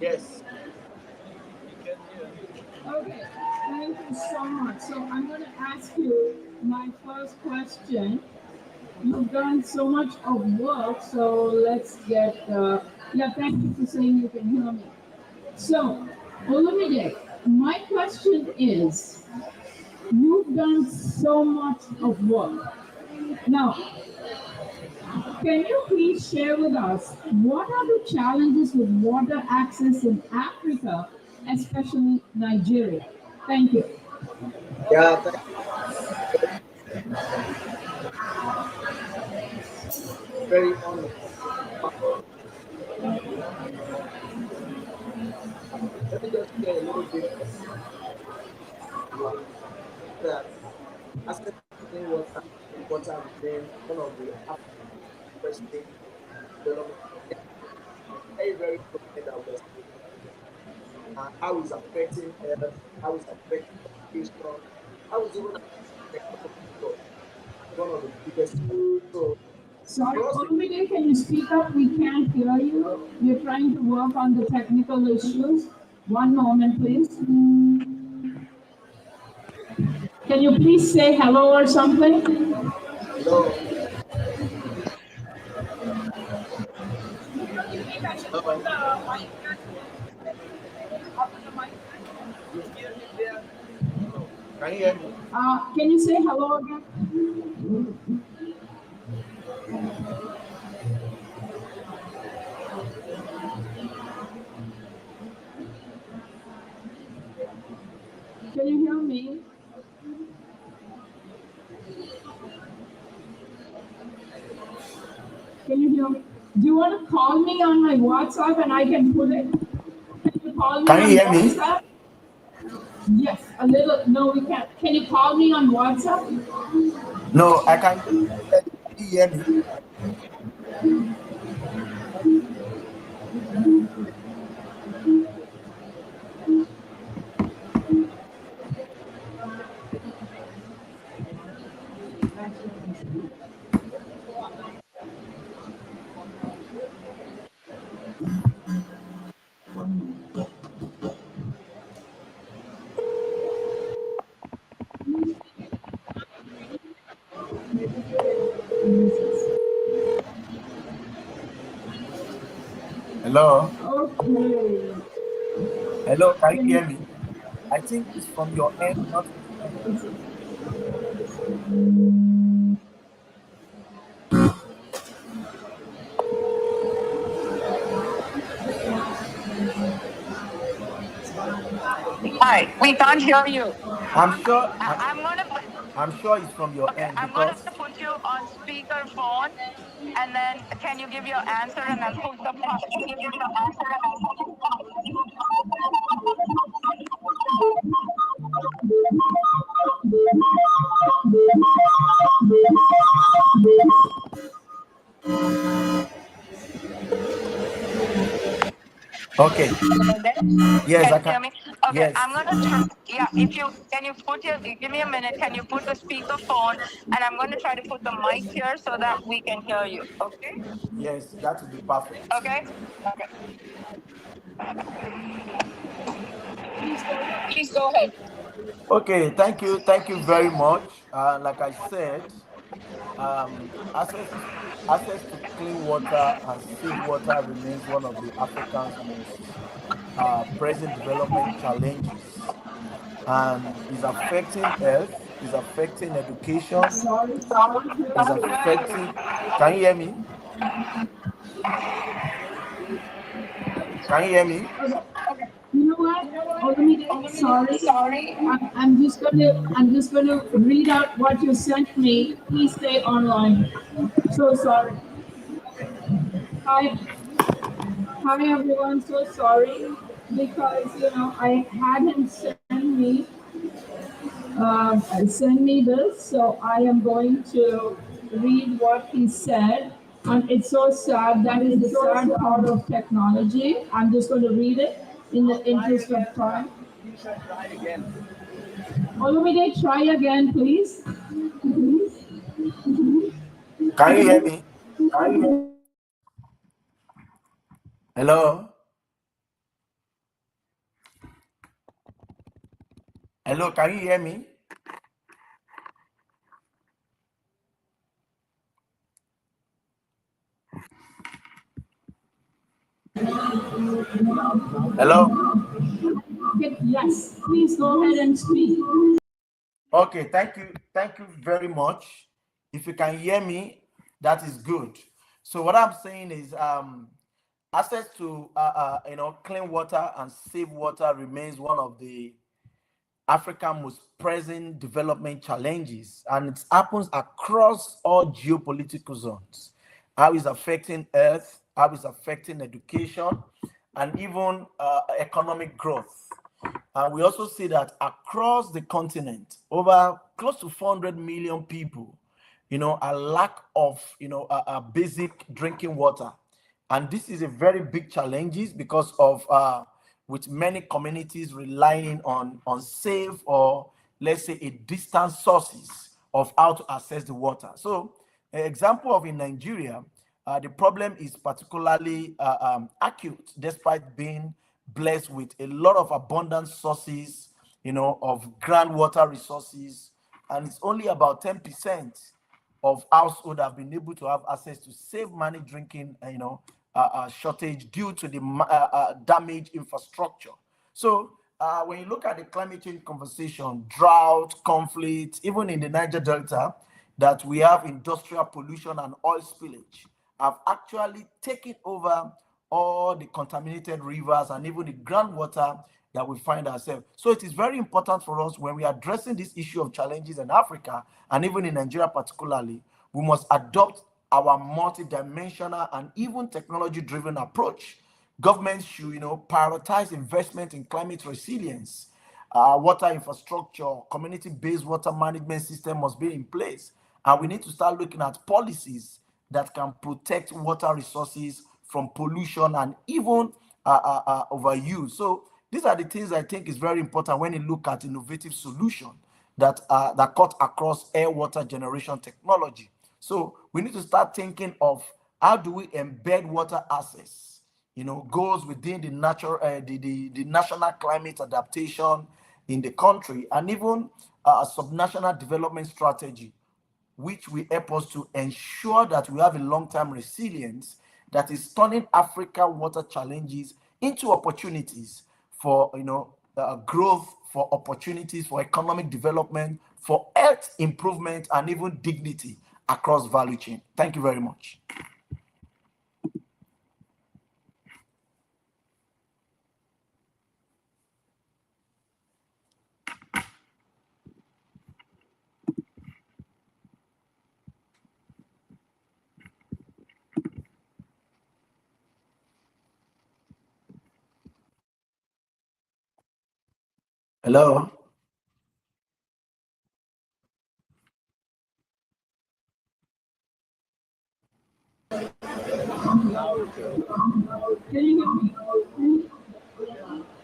Yes. You can hear. Okay, thank you so much. So I'm going to ask you my first question. You've done so much of work, so let's get. Yeah, thank you for saying you can hear me. So, Olumide, my question is: you've done so much of work. Now, can you please share with us what are the challenges with water access in Africa, especially Nigeria? Thank you. Yeah, very honest. Let me just share a little bit that access to clean water remains one of the pressing development. Very, very problem that we're seeing. How is affecting health, how is affecting education, how is even affecting economic growth. One of the biggest challenges. So Sorry, for us to Olumide, can you speak up? We can't hear you. We're trying to work on the technical issues. One moment, please. Can you please say hello or something? hello, hello, You hear me there? can you hear me? Can you say hello again? Can you hear me? Can you hear me? you want to call me on my WhatsApp and I can put it? Can you call me Can you on hear me? WhatsApp? Yes, a little. No, we can't. Can you call me on WhatsApp? No, I can hear you clearly. Can you hear me? Hello? Okay. Hello, can you Can hear me? I think it's from your end, not my end. Hi, we can't hear you. I'm sure I- I'm, I'm gonna put, I'm sure it's from your okay, end I'm gonna because put you on speaker phone, and then can you give your answer and I'll put the okay. Yes, Can I you can. hear me? Okay, Yes. I'm gonna try. Yeah, if you can you put your give me a minute. Can you put the speaker phone, and I'm gonna try to put the mic here so that we can hear you. Okay. Yes, that would be perfect. Okay. Okay. Please go ahead. Okay, thank you very much. Like I said, access to clean water and safe water remains one of the Africa's most present development challenges, and is affecting health, is affecting education, sorry. is affecting. Can you hear me? Can you hear me? Okay. You know what? Olumide, sorry. I'm just gonna read out what you sent me. Please stay online. So sorry. Hi, hi everyone. So sorry because I had him send me this. So I am going to read what he said. And it's so sad. That is the sad part of technology. I'm just going to read it in the interest of time. You should try again. Olumide, try again, please. Can you hear me? Hello? Hello, can you hear me? Hello? Yes, please go ahead and speak. Okay, thank you very much. If you can hear me, that is good. So what I'm saying is access to clean water and safe water remains one of the African most pressing development challenges, and it happens across all geopolitical zones. How is affecting Earth, how is affecting education, and even economic growth. And we also see that across the continent, over close to 400 million people, a lack of, a basic drinking water. And this is a very big challenge because of with many communities relying on safe, or let's say a distant sources of how to access the water. So an example of in Nigeria, the problem is particularly acute despite being blessed with a lot of abundant sources, of groundwater resources, and it's only about 10% of households have been able to have access to safe managed drinking, shortage due to the damaged infrastructure. So when you look at the climate change conversation, drought, conflict, even in the Niger Delta, that we have industrial pollution and oil spillage have actually taken over all the contaminated rivers and even the groundwater that we find ourselves. So it is very important for us when we are addressing this issue of challenges in Africa and even in Nigeria particularly, we must adopt our multidimensional and even technology-driven approach. Governments should, prioritize investment in climate resilience. Water infrastructure, community-based water management system must be in place, and we need to start looking at policies that can protect water resources from pollution and even overuse. So these are the things I think is very important when you look at innovative solution that cut across air water generation technology. So we need to start thinking of how do we embed water access, goes within the natural the national climate adaptation in the country, and even a subnational development strategy, which will help us to ensure that we have a long-term resilience that is turning Africa water challenges into opportunities for growth, for opportunities for economic development, for health improvement, and even dignity across value chain. Thank you very much. Hello. Can you hear me?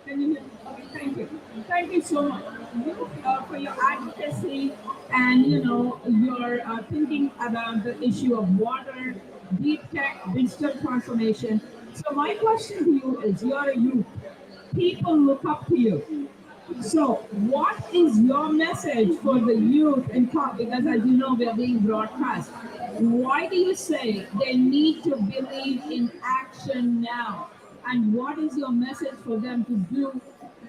Can you hear me? Okay, thank you. Thank you so much for your advocacy and your thinking about the issue of water, deep tech, digital transformation. So my question to you is: you're a youth. People look up to you. So, what is your message for the youth in talk? Because as you know, we are being broadcast. Why do you say they need to believe in action now? And what is your message for them to do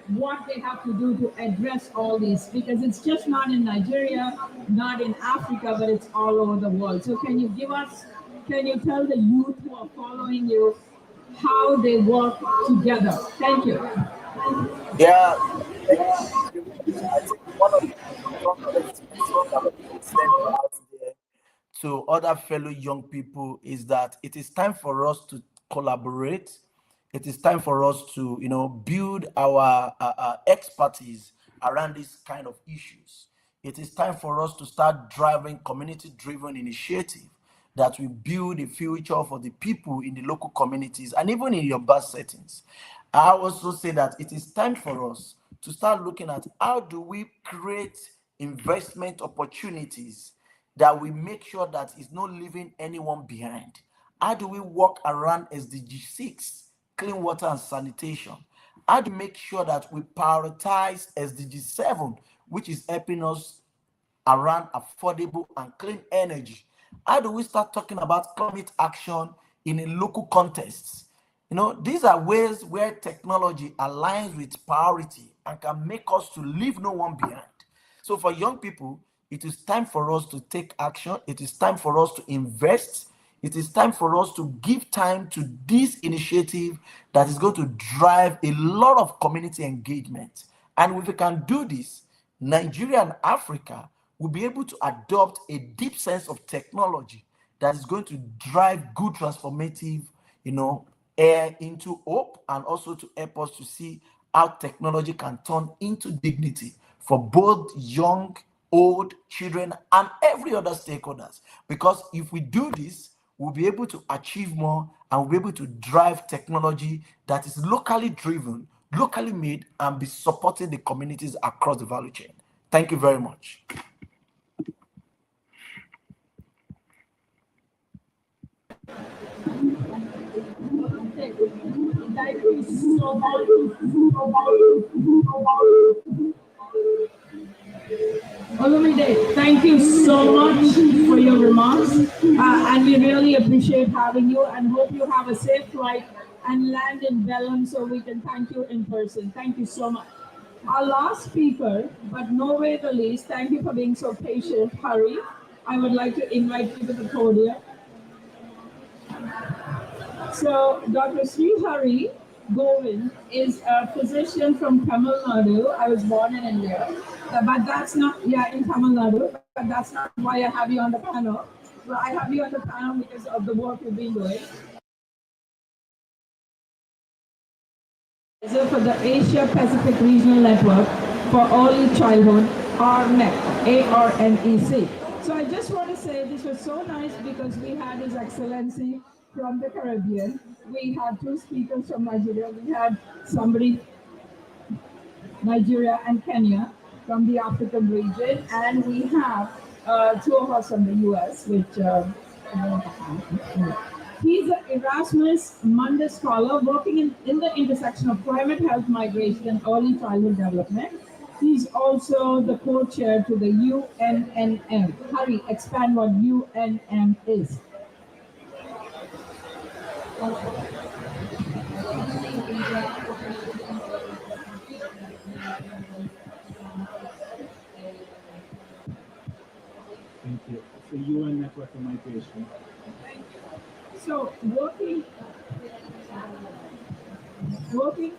what they have to do to address all these? Because it's just not in Nigeria, not in Africa, but it's all over the world. So, can you tell the youth who are following you how they work together? Thank you. Yeah, thank you. I think one of the strong message that we can send out there to other fellow young people is that it is time for us to collaborate. It is time for us to, build our expertise around these kind of issues. It is time for us to start driving community-driven initiative that will build a future for the people in the local communities and even in your bus settings. I also say that it is time for us to start looking at how do we create investment opportunities that we make sure that it's not leaving anyone behind. How do we work around SDG 6, clean water and sanitation? How do we make sure that we prioritize SDG 7, which is helping us around affordable and clean energy? How do we start talking about climate action in a local context? These are ways where technology aligns with priority and can make us to leave no one behind. So for young people, it is time for us to take action. It is time for us to invest. It is time for us to give time to this initiative that is going to drive a lot of community engagement. And if we can do this, Nigeria and Africa will be able to adopt a deep sense of technology that is going to drive good transformative, air into hope, and also to help us to see how technology can turn into dignity for both young, old, children, and every other stakeholders. Because if we do this, we'll be able to achieve more and we'll be able to drive technology that is locally driven, locally made, and be supporting the communities across the value chain. Thank you very much. Thank you so much. Olumide, thank you so much for your remarks. And we really appreciate having you and hope you have a safe flight and land in Belém so we can thank you in person. Thank you so much. Our last speaker, but no way the least, thank you for being so patient, Hari. I would like to invite you to the podium. So Dr. Srihari Govind is a physician from Tamil Nadu. I was born in India, but that's not, yeah, in Tamil Nadu, but that's not why I have you on the panel. Well, I have you on the panel because of the work you've been doing. So for the Asia Pacific Regional Network for Early Childhood, ARNEC, ARNEC. So I just want to say this was so nice because we had His Excellency from the Caribbean. We had two speakers from Nigeria. We had somebody, Nigeria and Kenya from the African region, and we have two of us from the US, which he's an Erasmus Mundus Scholar working in the intersection of climate, health, migration, and early childhood development. He's also the co-chair to the UNNM. Hurry, expand what UNM is. Thank you. It's the UN Network for Migration. So working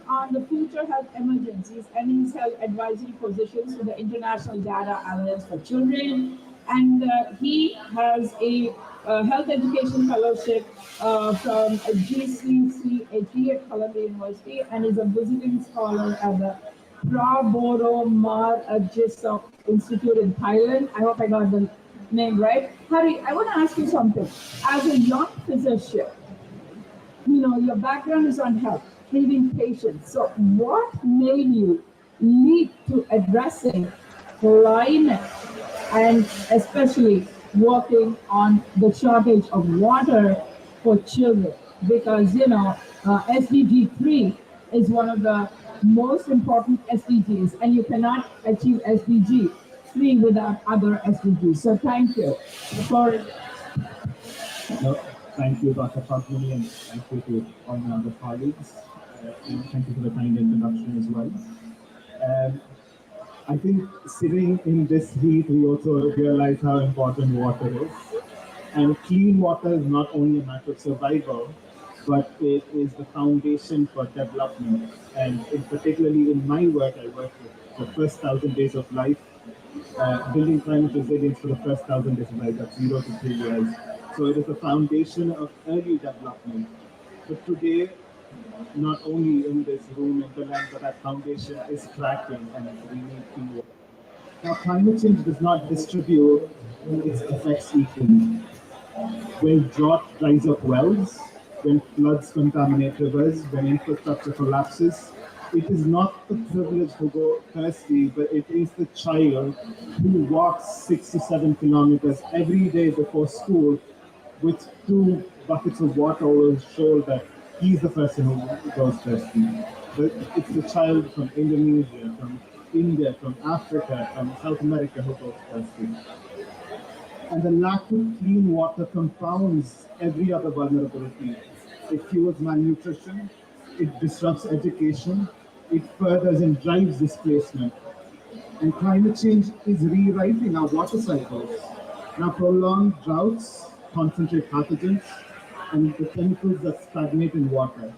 on the future health emergencies and he's held advisory positions to the International Data Alliance for Children. And he has a health education fellowship from GCCHE at Columbia University and is a visiting scholar at the Praboro Mar Ajisa Institute in Thailand. I hope I got the name right. Harry, I want to ask you something. As a young physician, your background is on health, treating patients. So what made you lead to addressing climate and especially working on the shortage of water for children? Because, SDG 3 is one of the most important SDGs, and you cannot achieve SDG 3 without other SDGs. So thank you for No, thank you, Dr. Fatmani, and thank you to all my other colleagues. And thank you for the kind introduction as well. I think sitting in this heat, we also realize how important water is. And clean water is not only a matter of survival, but it is the foundation for development. And particularly in my work, I work with the first 1,000 days of life, building climate resilience for the first 1,000 days of life, that's 0 to 3 years. So it is the foundation of early development. But today, not only in this room in the land, but that foundation is cracking and we need clean water. Now, climate change does not distribute its effects equally. When drought dries up wells, when floods contaminate rivers, when infrastructure collapses, it is not the privileged who go thirsty, but it is the child who walks 6 to 7 kilometers every day before school with 2 buckets of water over his shoulder. He's the person who goes thirsty. But it's the child from Indonesia, from India, from Africa, from South America who goes thirsty. And the lack of clean water compounds every other vulnerability. It fuels malnutrition, it disrupts education, it furthers and drives displacement. And climate change is rewriting our water cycles. Now, prolonged droughts concentrate pathogens and the chemicals that stagnate in water.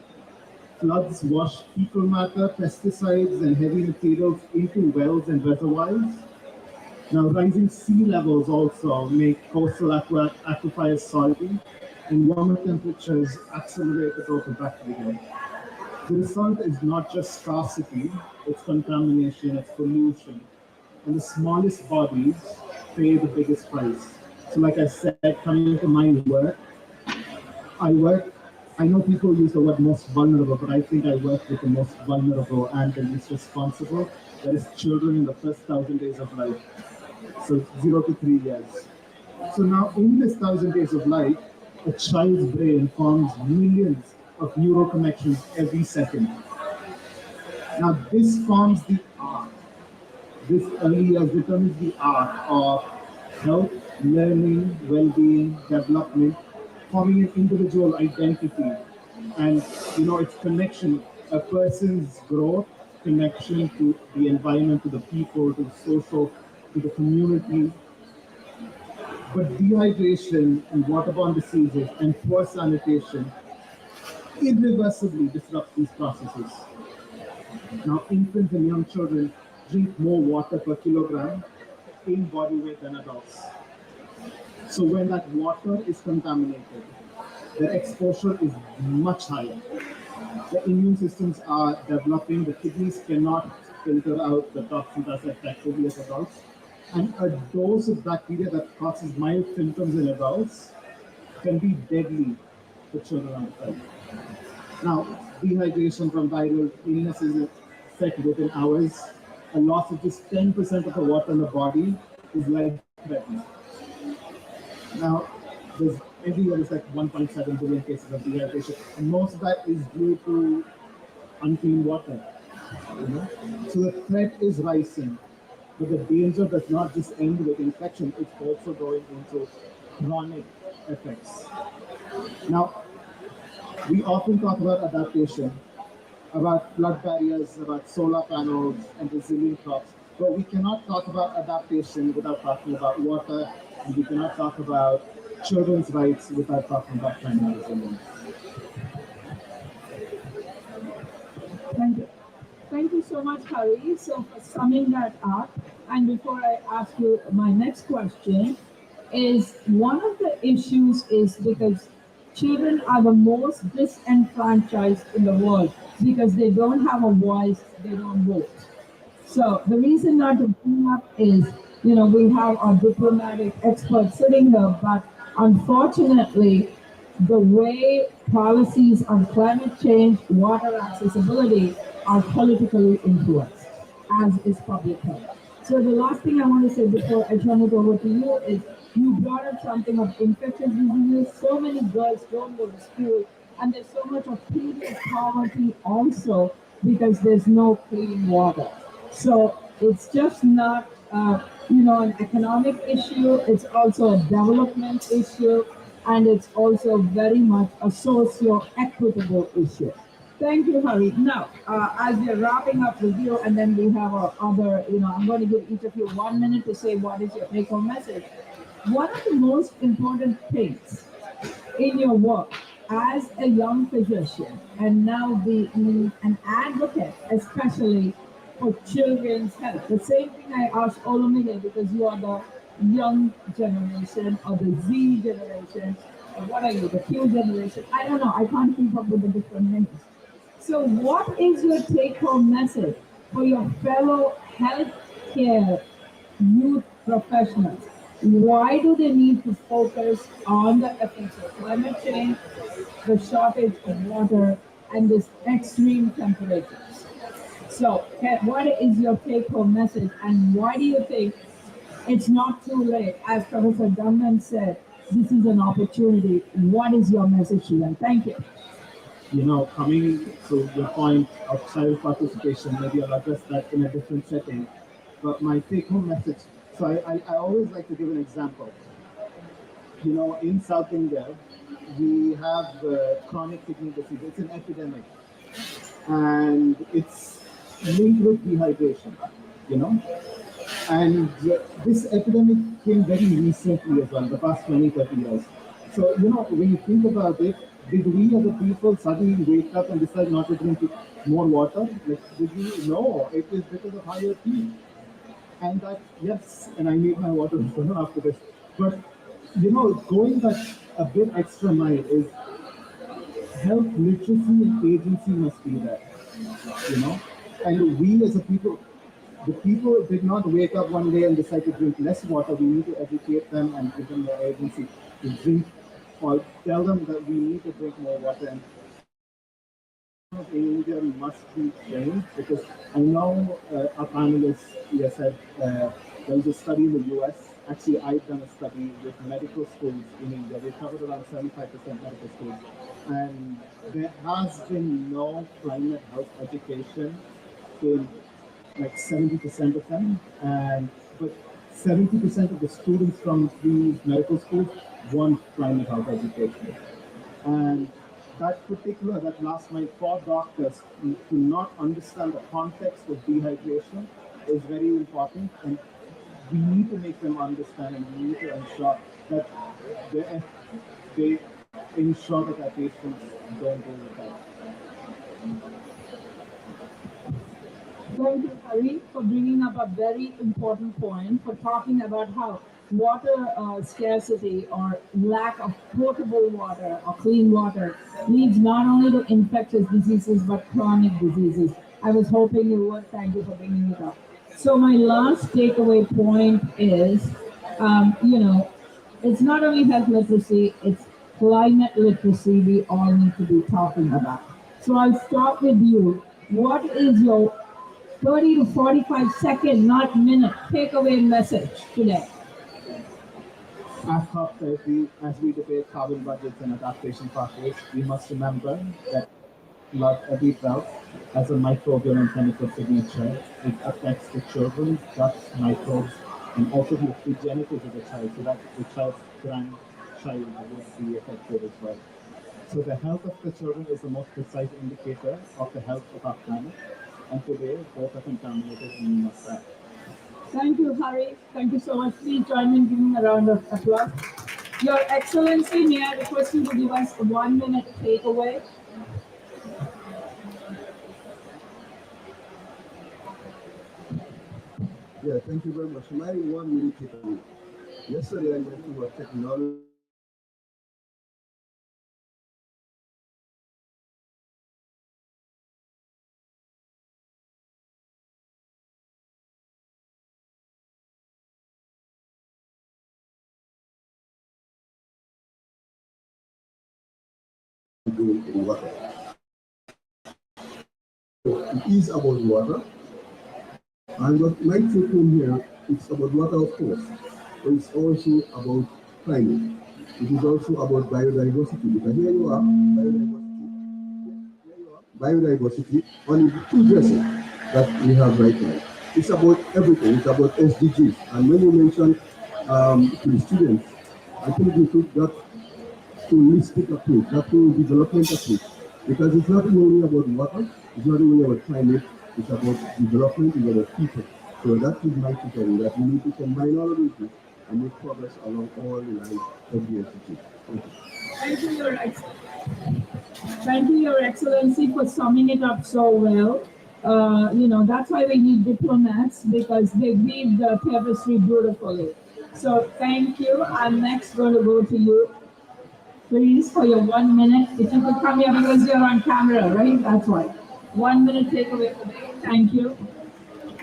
Floods wash fecal matter, pesticides, and heavy materials into wells and reservoirs. Now, rising sea levels also make coastal aquifers salty, and warmer temperatures accelerate the growth of bacteria. The result is not just scarcity, it's contamination, it's pollution. And the smallest bodies pay the biggest price. So like I said, coming to my work, I know people use the word most vulnerable, but I think I work with the most vulnerable and the least responsible. That is children in the first 1,000 days of life. So 0 to 3 years. So now in this 1,000 days of life, a child's brain forms millions of neural connections every second. Now this forms the art. This early years becomes the art of health, learning, well-being, development, forming an individual identity. And its connection, a person's growth, connection to the environment, to the people, to the social, to the community. But dehydration and waterborne diseases and poor sanitation irreversibly disrupt these processes. Now, infants and young children drink more water per kilogram in body weight than adults. So when that water is contaminated, their exposure is much higher. The immune systems are developing, the kidneys cannot filter out the toxins as effectively as adults. And a dose of bacteria that causes mild symptoms in adults can be deadly for children under 5. Now, dehydration from viral illnesses is set within hours. A loss of just 10% of the water in the body is life-threatening. Now, every year there's like 1.7 billion cases of dehydration, and most of that is due to unclean water. You know? So the threat is rising, but the danger does not just end with infection, it's also going into chronic effects. Now, we often talk about adaptation, about flood barriers, about solar panels and resilient crops, but we cannot talk about adaptation without talking about water, and we cannot talk about children's rights without talking about climate resilience. Thank you. Thank you so much, Hari. So for summing that up, and before I ask you my next question, is one of the issues is because children are the most disenfranchised in the world because they don't have a voice, they don't vote. So the reason not to bring up is, we have our diplomatic experts sitting here, but unfortunately, the way policies on climate change, water accessibility are politically influenced, as is public health. So the last thing I want to say before I turn it over to you is you brought up something of infectious diseases. So many girls don't go to school, and there's so much of pediatric poverty also because there's no clean water. So it's just not, an economic issue. It's also a development issue, and it's also very much a socio-equitable issue. Thank you, Hari. Now, as we're wrapping up with you, and then we have our other, I'm going to give each of you 1 minute to say what is your take-home message. One of the most important things in your work as a young physician and now being an advocate, especially for children's health. The same thing I asked Olumide because you are the young generation or the Z generation, or what are you, the Q generation? I don't know, I can't keep up with the different names. So, what is your take home message for your fellow healthcare youth professionals? Why do they need to focus on the effects of climate change, the shortage of water, and this extreme temperatures? So, what is your take home message, and why do you think it's not too late? As Professor Dundon said, this is an opportunity. What is your message to them? Thank you. Coming to your point of child participation, maybe I'll address that in a different setting. But my take-home message, so I always like to give an example. In South India, we have chronic kidney disease. It's an epidemic. And it's linked with dehydration, And this epidemic came very recently as well, the past 20, 30 years. So, when you think about it, did we as a people suddenly wake up and decide not to drink more water? Like, did we? No, it is because of higher heat. And that, yes, and I need my water after this. But, going that a bit extra mile is health literacy and agency must be there, And we as a people, the people did not wake up one day and decide to drink less water. We need to educate them and give them the agency to drink, or tell them that we need to drink more water. And in India must be trained, because I know our panelists said there was a study in the US. Actually, I've done a study with medical schools in India. We covered around 75% medical schools. And there has been no climate health education in like 70% of them. But 70% of the students from these medical schools want climate health education. And that last night for doctors to not understand the context of dehydration is very important, and we need to make them understand, and we need to ensure that they ensure that our patients don't go without. Thank you, Hari, for bringing up a very important point, for talking about how water scarcity or lack of potable water or clean water leads not only to infectious diseases but chronic diseases. I was hoping you would. Thank you for bringing it up. So my last takeaway point is, it's not only health literacy, it's climate literacy we all need to be talking about. So I'll start with you. What is your 30 to 45 second, not minute, takeaway message today? At COP30, as we debate carbon budgets and adaptation pathways, we must remember that blood every drought has a microbial and chemical signature. It affects the children's guts, microbes, and also the genetics of the child, so that the child's grandchild would be affected as well. So the health of the children is the most precise indicator of the health of our planet, and today both are contaminated and we must act. Thank you, Hari. Thank you so much. Please join me in giving a round of applause. Your Excellency, may I request you to give us a 1 minute takeaway? Yeah, thank you very much. My 1 minute takeaway. Yesterday I went to a technology in water. It is about water, and what my take home here, it's about water, of course, but it's also about climate. It is also about biodiversity, because here you are, biodiversity, only the two dresses that we have right now. It's about everything, it's about SDGs. And when you mention to the students, I think we took that holistic approach, that whole development approach. Because it's not only about water, it's not only about climate, it's about development, it's about people. So that is my takeaway, that we need to combine all of these things and make progress along all the lines of the institute. Thank you. Thank you, Thank you, Your Excellency, for summing it up so well. That's why we need diplomats because they weave the tapestry beautifully. So thank you. I'm next going to go to you, please, for your 1 minute. If you could come here because you're on camera, right? That's why. 1 minute takeaway today. Thank you.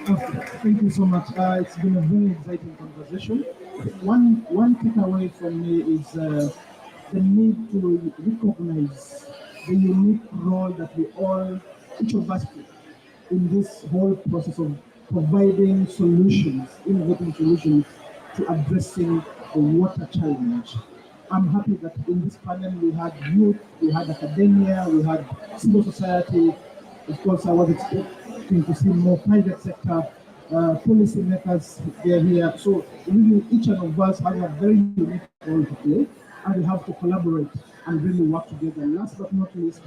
Okay, thank you so much. It's been a very exciting conversation. One takeaway from me is the need to recognize the unique role that we all, each of us, play in this whole process of providing solutions, innovating solutions to addressing the water challenge. I'm happy that in this panel we had youth, we had academia, we had civil society. Of course, I was expecting to see more private sector policymakers there here. So really, each one of us has a very unique role to play, and we have to collaborate and really work together. Last but not least,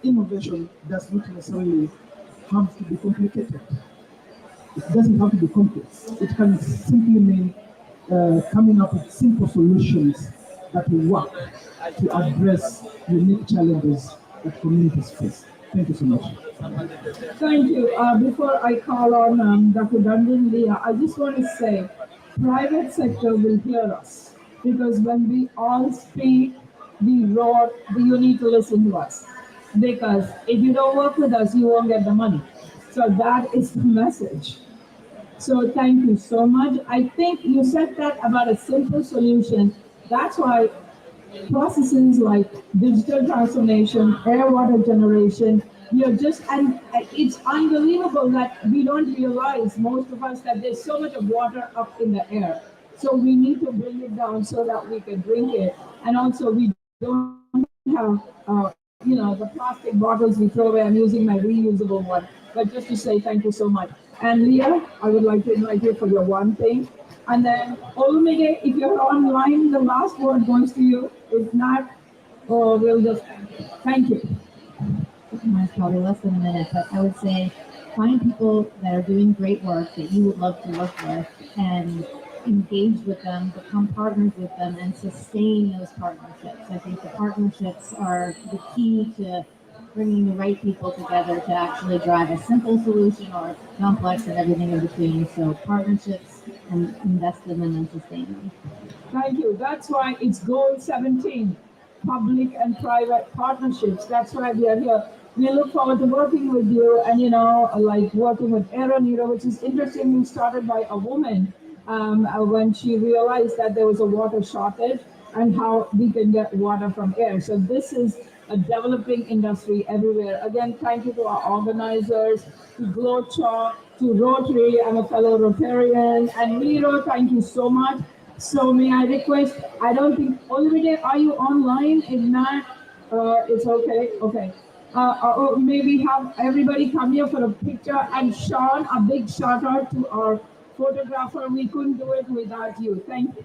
innovation does not necessarily have to be complicated. It doesn't have to be complex. It can simply mean coming up with simple solutions that will work to address unique challenges that communities face. Thank you so much. Thank you. Before I call on Dr. Dundon, Leah, I just want to say, private sector will hear us because when we all speak, we roar, you need to listen to us. Because if you don't work with us, you won't get the money. So that is the message. So thank you so much. I think you said that about a simple solution. That's why processes like digital transformation, air water generation, and it's unbelievable that we don't realize, most of us, that there's so much of water up in the air. So we need to bring it down so that we can drink it. And also we don't have, the plastic bottles we throw away. I'm using my reusable one. But just to say thank you so much. And Leah, I would like to invite you for your one thing. And then Olumide, if you're online, the last word goes to you. If not, we'll just thank you. Mine's probably less than a minute, but I would say find people that are doing great work that you would love to work with and engage with them, become partners with them, and sustain those partnerships. I think the partnerships are the key to bringing the right people together to actually drive a simple solution or complex and everything in between. So partnerships and invest them and then sustain them. Thank you. That's why it's goal 17, public and private partnerships. That's why we are here. We look forward to working with you and, like working with Aero Nero, which is interestingly started by a woman when she realized that there was a water shortage and how we can get water from air. So this is a developing industry everywhere. Again, thank you to our organizers, to Glocha, to Rotary. I'm a fellow Rotarian. And Nero, thank you so much. So may I request, I don't think, Olumide, are you online? If not, it's okay, okay. Or maybe have everybody come here for a picture. And Sean, a big shout out to our photographer. We couldn't do it without you. Thank you.